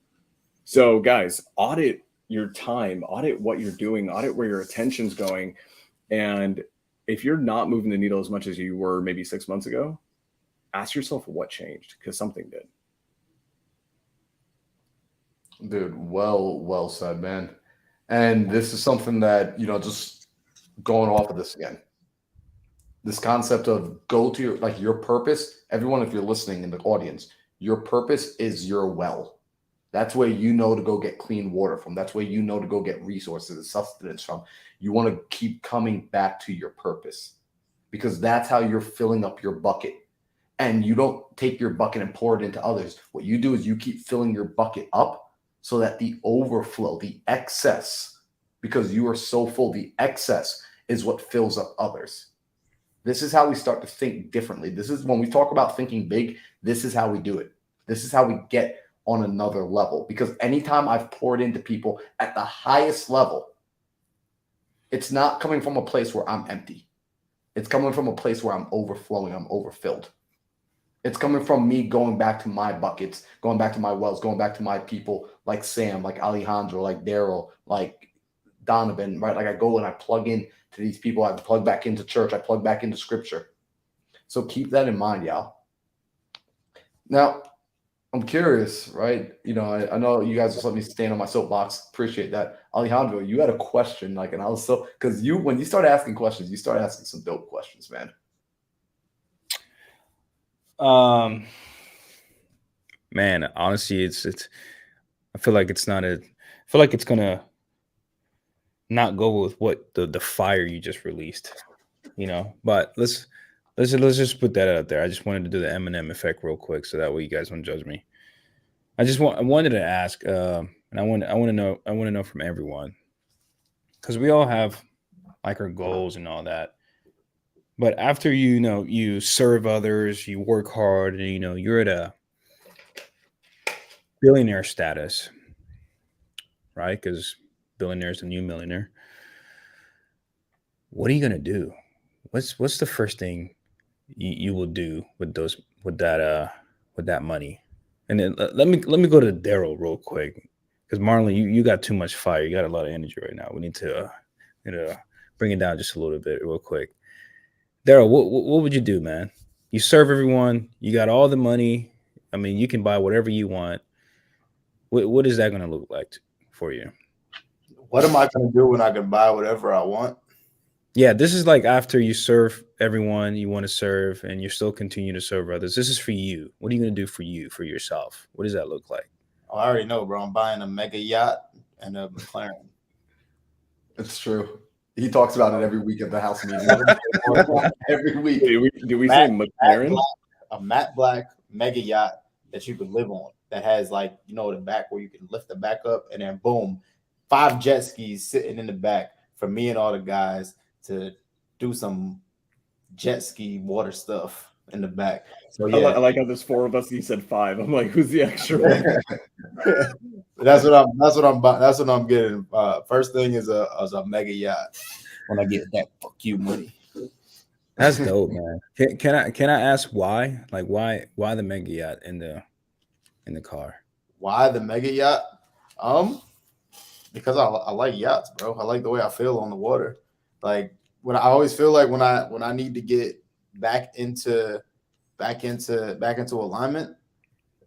S2: So guys, audit your time, audit what you're doing, audit where your attention's going. And if you're not moving the needle as much as you were maybe 6 months ago, ask yourself what changed, because something did.
S1: Dude, well said, man. And this is something that, just going off of this again. This concept of go to your purpose. Everyone, if you're listening in the audience, your purpose is your well. That's where you know to go get clean water from. That's where you know to go get resources and sustenance from. You want to keep coming back to your purpose because that's how you're filling up your bucket. And you don't take your bucket and pour it into others. What you do is you keep filling your bucket up so that the overflow, the excess, because you are so full, the excess is what fills up others. This is how we start to think differently. This is when we talk about thinking big, this is how we do it. This is how we get on another level. Because anytime I've poured into people at the highest level, it's not coming from a place where I'm empty. It's coming from a place where I'm overflowing, I'm overfilled. It's coming from me going back to my buckets, going back to my wells, going back to my people like Sam, like Alejandro, like Daryl, like Donovan, right? Like I go and I plug in to these people. I plug back into church. I plug back into scripture. So keep that in mind, y'all. Now, I'm curious, right? You know, I know you guys just let me stand on my soapbox. Appreciate that. Alejandro, you had a question, like, and I was so, because when you start asking questions, you start asking some dope questions, man.
S4: Man, honestly, it's I feel like it's gonna not go with what the fire you just released, you know. But let's just put that out there. I just wanted to do the Eminem effect real quick, so that way you guys don't judge me. I wanted to ask, and I want to know from everyone, because we all have like our goals and all that. But after you serve others, you work hard, and you're at a billionaire status, right? Because billionaire is the new millionaire. What are you gonna do? What's the first thing you will do with that money? And then let me go to Daryl real quick, because Marlon, you got too much fire. You got a lot of energy right now. We need to bring it down just a little bit real quick. Daryl, what would you do, man? You serve everyone. You got all the money. I mean, you can buy whatever you want. What is that going to look like for you?
S3: What am I going to do when I can buy whatever I want?
S4: Yeah, this is like after you serve everyone you want to serve, and you still continue to serve others. This is for you. What are you going to do for you, for yourself? What does that look like?
S3: Oh, I already know, bro. I'm buying a mega yacht and a McLaren.
S1: It's true. He talks about it every week at the house meeting. Every week.
S2: Do we say McLaren?
S3: A matte black mega yacht that you could live on, that has, like, the back where you can lift the back up, and then boom, 5 jet skis sitting in the back for me and all the guys to do some jet ski water stuff in the back. So yeah,
S2: I like how there's 4 of us. You said 5. I'm like, who's the extra one?
S3: That's what I'm getting. First thing is a mega yacht when I get that fuck you money.
S4: That's dope, man. Can I ask why? Like why the mega yacht in the car?
S3: Why the mega yacht? Because I like yachts, bro. I like the way I feel on the water. Like when I always feel like when I need to get back into alignment,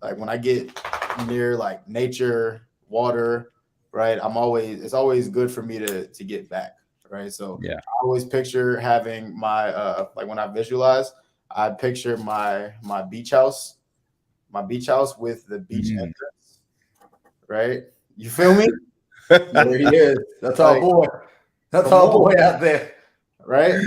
S3: like when I get near like nature, water, right? It's always good for me to get back, right? So
S4: yeah,
S3: I always picture having my like when I visualize, I picture my beach house with the beach entrance, right? You feel me?
S1: There he is. That's our boy. That's our boy out there,
S3: right?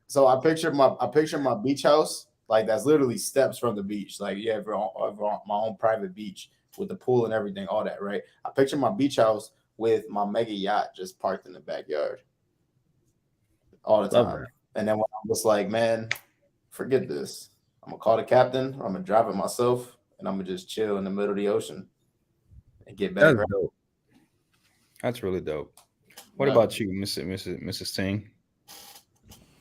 S3: So I picture my beach house, like that's literally steps from the beach. Like you have my own private beach with the pool and everything, all that, right? I picture my beach house with my mega yacht just parked in the backyard all the time. And then when I'm just like, man, forget this. I'm gonna call the captain, or I'm gonna drive it myself, and I'm gonna just chill in the middle of the ocean and get back.
S4: That's dope. That's really dope. What about you, Mrs. Singh?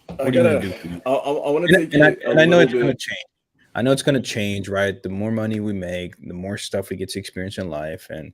S4: What are you gonna do?
S2: I want to take it.
S4: And I know it's gonna change. I know it's gonna change, right? The more money we make, the more stuff we get to experience in life. And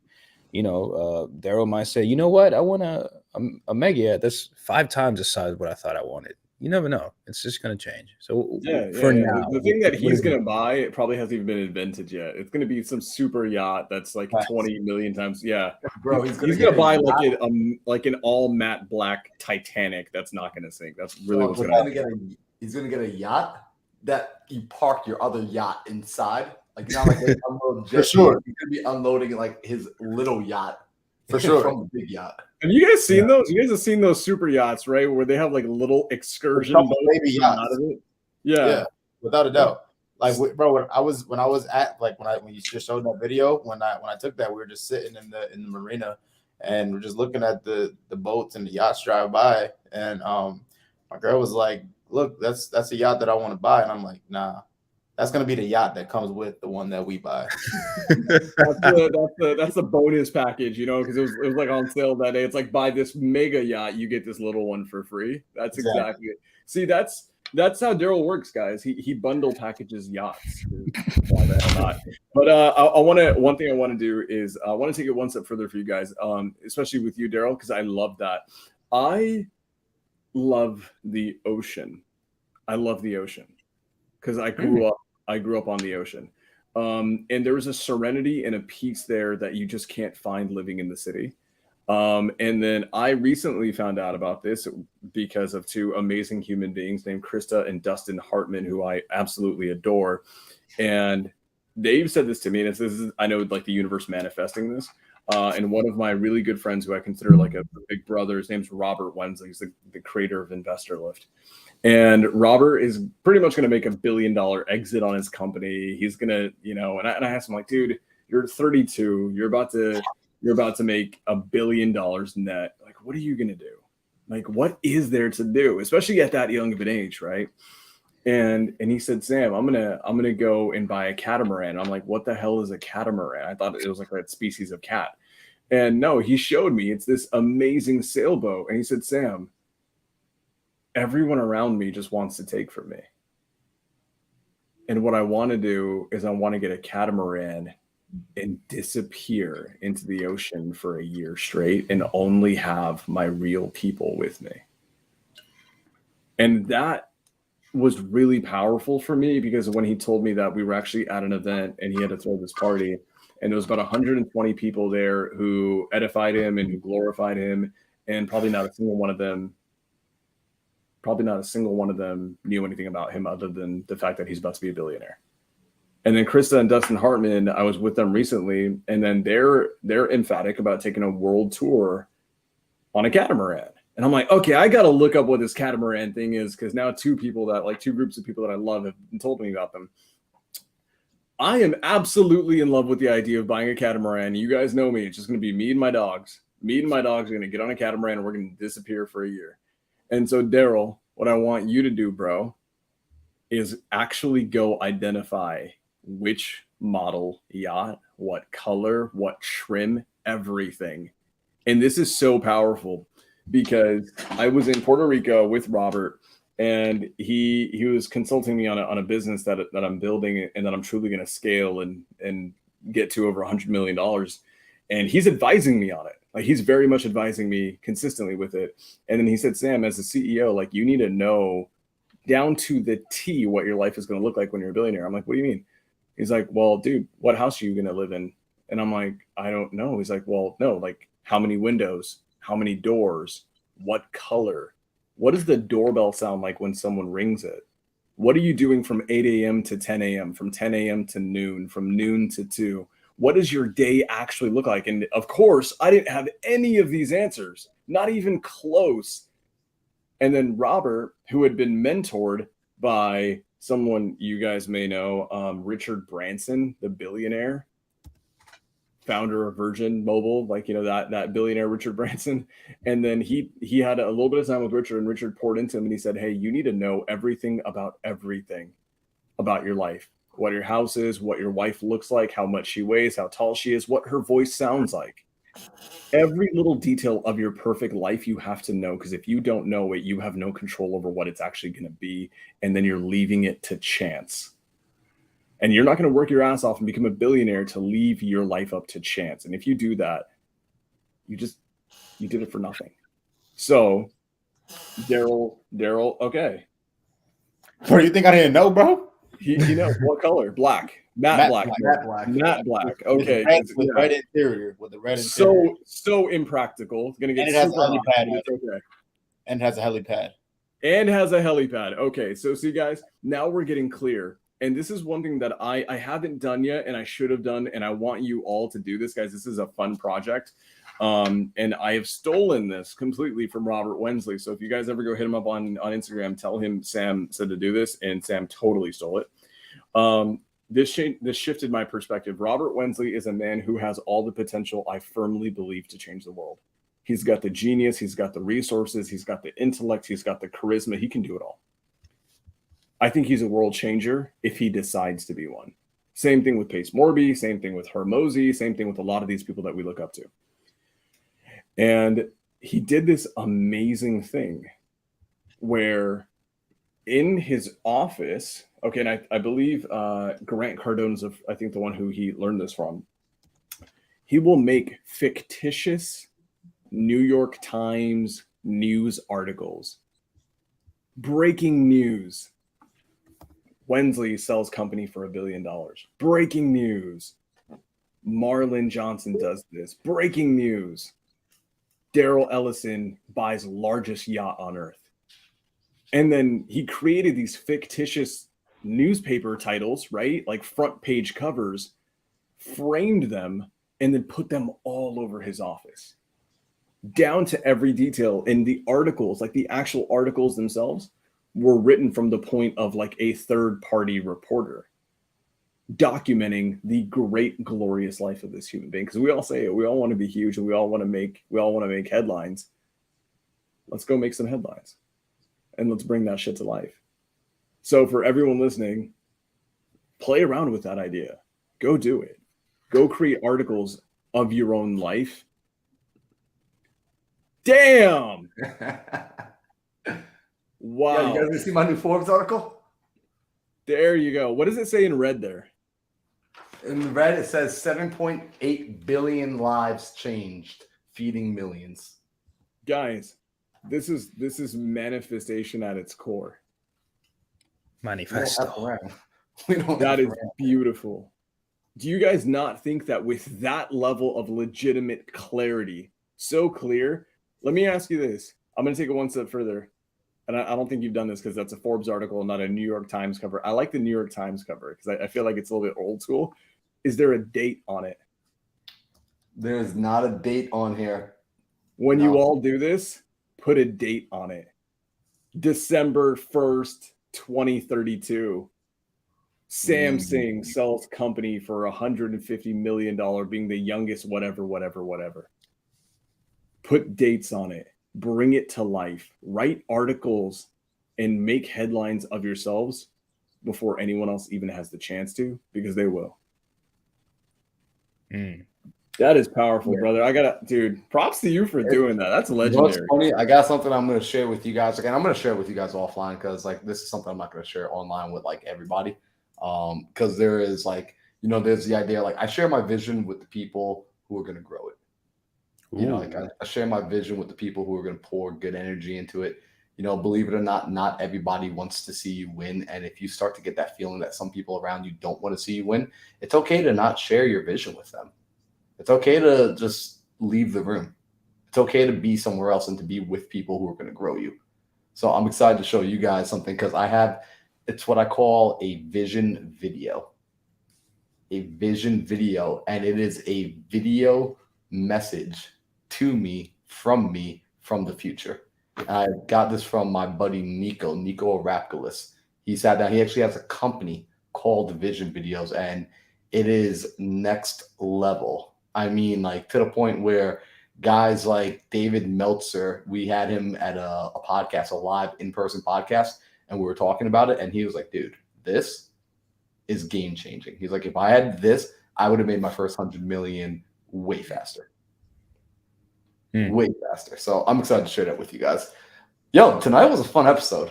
S4: Daryl might say, you know what? I want a mega yacht that's 5 times the size of what I thought I wanted. You never know. It's just gonna change. So
S2: Yeah,
S4: for
S2: yeah.
S4: now,
S2: The thing that
S4: what
S2: he's
S4: is it?
S2: gonna buy, it probably hasn't even been invented yet. It's gonna be some super yacht that's like
S3: Facts.
S2: 20 million times. Yeah,
S1: Bro,
S2: he's
S1: get
S2: gonna
S1: a
S2: buy
S1: yacht.
S2: like an all matte black Titanic that's not gonna sink. That's really
S1: So
S2: what's gonna happen.
S1: he's gonna get a yacht that you park your other yacht inside. Like, not like they unload jet ski.
S3: sure.
S1: He's gonna be unloading like his little yacht
S3: For sure.
S1: from the big yacht.
S2: Have you guys seen those? You guys have seen those super yachts, right? Where they have like little excursion
S3: Couple
S2: boats
S3: baby
S2: coming
S3: yachts.
S2: out of it.
S3: Yeah,
S2: Yeah.
S3: without a doubt. Like, bro, when I was at like when you just showed that video, when I took that, we were just sitting in the marina, and we're just looking at the boats and the yachts drive by, and my girl was like, "Look, that's a yacht that I want to buy," and I'm like, "Nah, that's gonna be the yacht that comes with the one that we buy."
S2: That's the bonus package, because it was like on sale that day. It's like, buy this mega yacht, you get this little one for free. That's exactly it. See, that's how Daryl works, guys. He bundle packages yachts. Why the hell not? But one thing I want to do is I want to take it one step further for you guys, especially with you, Daryl, because I love that. I love the ocean. I love the ocean because I grew up on the ocean. And there's a serenity and a peace there that you just can't find living in the city. And then I recently found out about this because of two amazing human beings named Krista and Dustin Hartman, who I absolutely adore. And they've said this to me, and this is, I know, like the universe manifesting this. And one of my really good friends who I consider like a big brother, his name's Robert Wensley. He's the creator of InvestorLift. And Robert is pretty much going to make $1 billion exit on his company. He's going to, and I asked him, like, dude, you're 32. You're about to make $1 billion net. Like, what are you going to do? Like, what is there to do, especially at that young of an age, right? And he said, Sam, I'm gonna go and buy a catamaran. I'm like, what the hell is a catamaran? I thought it was like that species of cat. And no, he showed me it's this amazing sailboat. And he said, Sam, everyone around me just wants to take from me. And what I want to do is I want to get a catamaran and disappear into the ocean for a year straight and only have my real people with me. And that was really powerful for me, because when he told me that, we were actually at an event and he had to throw this party, and there was about 120 people there who edified him and who glorified him, and probably not a single one of them knew anything about him other than the fact that he's about to be a billionaire. And then Krista and Dustin Hartman, I was with them recently, and then they're emphatic about taking a world tour on a catamaran. And I'm like, okay, I got to look up what this catamaran thing is, because now two groups of people that I love have told me about them. I am absolutely in love with the idea of buying a catamaran. You guys know me. It's just going to be me and my dogs. Me and my dogs are going to get on a catamaran and we're going to disappear for a year. And so, Daryl, what I want you to do, bro, is actually go identify which model yacht, what color, what trim, everything. And this is so powerful, because I was in Puerto Rico with Robert, and he was consulting me on a business that I'm building and that I'm truly going to scale and get to over $100 million. And he's advising me on it. Like, he's very much advising me consistently with it. And then he said, Sam, as a CEO, like, you need to know down to the T what your life is going to look like when you're a billionaire. I'm like, what do you mean? He's like, well, dude, what house are you going to live in? And I'm like, I don't know. He's like, well, no, like, how many windows? How many doors? What color? What does the doorbell sound like when someone rings it? What are you doing from 8 a.m. to 10 a.m., from 10 a.m. to noon, from noon to 2? What does your day actually look like? And of course, I didn't have any of these answers, not even close. And then Robert, who had been mentored by someone you guys may know, Richard Branson, the billionaire, founder of Virgin Mobile, like, that billionaire Richard Branson. And then he had a little bit of time with Richard, and Richard poured into him, and he said, hey, you need to know everything about your life, what your house is, what your wife looks like, how much she weighs, how tall she is, what her voice sounds like. Every little detail of your perfect life you have to know, because if you don't know it, you have no control over what it's actually going to be, and then you're leaving it to chance. And you're not going to work your ass off and become a billionaire to leave your life up to chance. And if you do that, you did it for nothing. So Daryl. Okay.
S3: Bro, you think I didn't know, bro?
S2: He knows what color? Black. Matte black. Matte black. Okay.
S3: With red interior. With the red
S2: So
S3: interior.
S2: so impractical. It's gonna get
S3: And it has
S2: super
S3: a
S2: hot,
S3: helipad.
S2: but it's okay.
S3: And has a helipad.
S2: And has a helipad. Okay, so see, guys, now we're getting clear. And this is one thing that I haven't done yet, and I should have done, and I want you all to do this, guys. This is a fun project. And I have stolen this completely from Robert Wensley. So if you guys ever go hit him up on Instagram, tell him Sam said to do this, and Sam totally stole it. This shifted my perspective. Robert Wensley is a man who has all the potential, I firmly believe, to change the world. He's got the genius, he's got the resources, he's got the intellect, he's got the charisma. He can do it all. I think he's a world changer if he decides to be one. Same thing with Pace Morby, same thing with Hormozy, same thing with a lot of these people that we look up to. And he did this amazing thing where in his office, okay, and I believe Grant Cardone's, I think, the one who he learned this from. He will make fictitious New York Times news articles. Breaking news. Wensley sells company for $1 billion. Breaking news. Marlon Johnson does this. Breaking news. Daryl Ellison buys largest yacht on earth. And then he created these fictitious newspaper titles, right? Like front page covers, framed them, and then put them all over his office. Down to every detail. And the articles, like the actual articles themselves, were written from the point of like a third party reporter documenting the great glorious life of this human being. Because we all say it, we all want to be huge, and we all want to make headlines. Let's go make some headlines and let's bring that shit to life. So for everyone listening, play around with that idea. Go do it. Go create articles of your own life. Damn. Wow.
S1: Yeah, you guys gonna see my new Forbes article?
S2: There you go. What does it say in red there?
S1: In red, it says 7.8 billion lives changed, feeding millions.
S2: Guys, this is manifestation at its core.
S4: Manifesto.
S2: That is beautiful. Do you guys not think that with that level of legitimate clarity, so clear? Let me ask you this. I'm going to take it one step further. And I don't think you've done this because that's a Forbes article, not a New York Times cover. I like the New York Times cover because I feel like it's a little bit old school. Is there a date on it?
S1: There's not a date on here.
S2: When you all do this, put a date on it. December 1st, 2032. Sam Singh sells company for $150 million, being the youngest, whatever. Put dates on it. Bring it to life. Write articles and make headlines of yourselves before anyone else even has the chance to, because they will. That is powerful, brother. Dude, props to you for doing that. That's legendary.
S1: What's funny, I got something I'm going to share with you guys. Again, I'm going to share it with you guys offline because like this is something I'm not going to share online with like everybody. Because there is like, there's the idea, like I share my vision with the people who are going to grow it. Like I share my vision with the people who are going to pour good energy into it. Believe it or not, not everybody wants to see you win. And if you start to get that feeling that some people around you don't want to see you win, it's okay to not share your vision with them. It's okay to just leave the room. It's okay to be somewhere else and to be with people who are going to grow you. So I'm excited to show you guys something because it's what I call a vision video. A vision video. And it is a video message to me, from the future. I got this from my buddy Nico Rapkulis. He sat down. He actually has a company called Vision Videos, and it is next level. I mean, like to the point where guys like David Meltzer, we had him at a podcast, a live in-person podcast, and we were talking about it, and he was like, dude, this is game changing. He's like, if I had this, I would have made my first 100 million way faster. Way faster. So I'm excited to share that with you guys. Yo, tonight was a fun episode.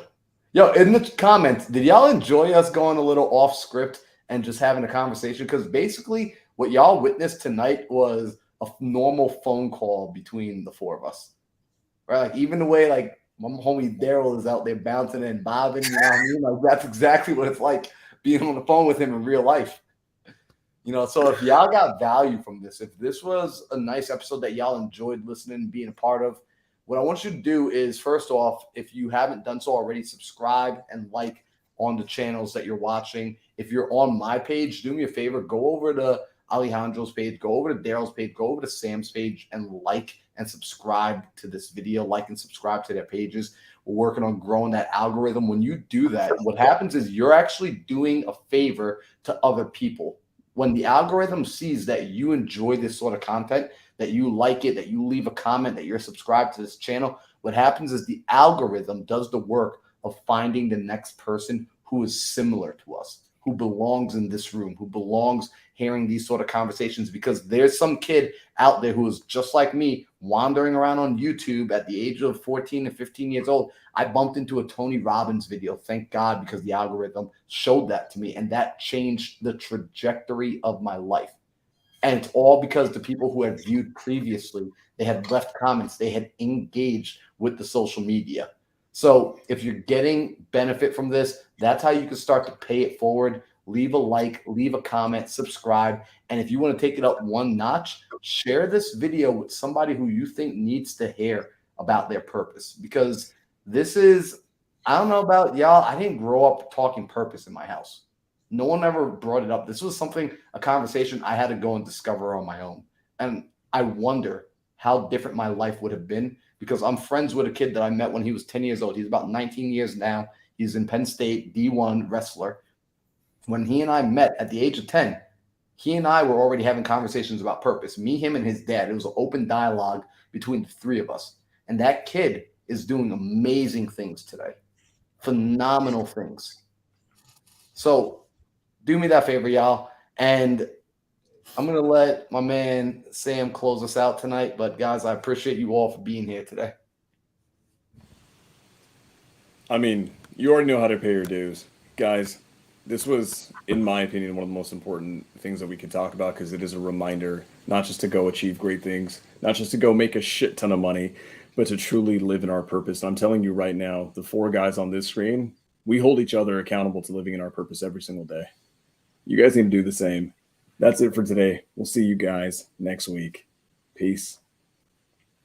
S1: Yo, in the comments, did y'all enjoy us going a little off script and just having a conversation? Because basically what y'all witnessed tonight was a normal phone call between the four of us. Right? Like even the way like My homie Daryl is out there bouncing and bobbing. You know what I mean? Like that's exactly what it's like being on the phone with him in real life. You know, so if y'all got value from this, if this was a nice episode that y'all enjoyed listening and being a part of, what I want you to do is, first off, if you haven't done so already, subscribe and like on the channels that you're watching. If you're on my page, do me a favor, go over to Alejandro's page, go over to Daryl's page, go over to Sam's page, and like and subscribe to this video, like and subscribe to their pages. We're working on growing that algorithm. When you do that, what happens is you're actually doing a favor to other people. When the algorithm sees that you enjoy this sort of content, that you like it, that you leave a comment, that you're subscribed to this channel, what happens is the algorithm does the work of finding the next person who is similar to us, who belongs in this room, who belongs hearing these sort of conversations, because there's some kid out there who is just like me, wandering around on YouTube at the age of 14 and 15 years old. I bumped into a Tony Robbins video, thank God, because the algorithm showed that to me, and that changed the trajectory of my life. And it's all because the people who had viewed previously, they had left comments, they had engaged with the social media. So if you're getting benefit from this, that's how you can start to pay it forward. Leave a like, leave a comment, subscribe. And if you want to take it up one notch, share this video with somebody who you think needs to hear about their purpose. Because this is, I don't know about y'all, I didn't grow up talking purpose in my house. No one ever brought it up. This was a conversation I had to go and discover on my own. And I wonder how different my life would have been, because I'm friends with a kid that I met when he was 10 years old. He's about 19 years now. He's in Penn State, D1 wrestler. When he and I met at the age of 10, he and I were already having conversations about purpose. Me, him, and his dad. It was an open dialogue between the three of us. And that kid is doing amazing things today. Phenomenal things. So do me that favor, y'all. And I'm going to let my man Sam close us out tonight. But, guys, I appreciate you all for being here today.
S2: I mean, you already know how to pay your dues. Guys, this was, in my opinion, one of the most important things that we could talk about, because it is a reminder not just to go achieve great things, not just to go make a shit ton of money, but to truly live in our purpose. And I'm telling you right now, the four guys on this screen, we hold each other accountable to living in our purpose every single day. You guys need to do the same. That's it for today. We'll see you guys next week. Peace.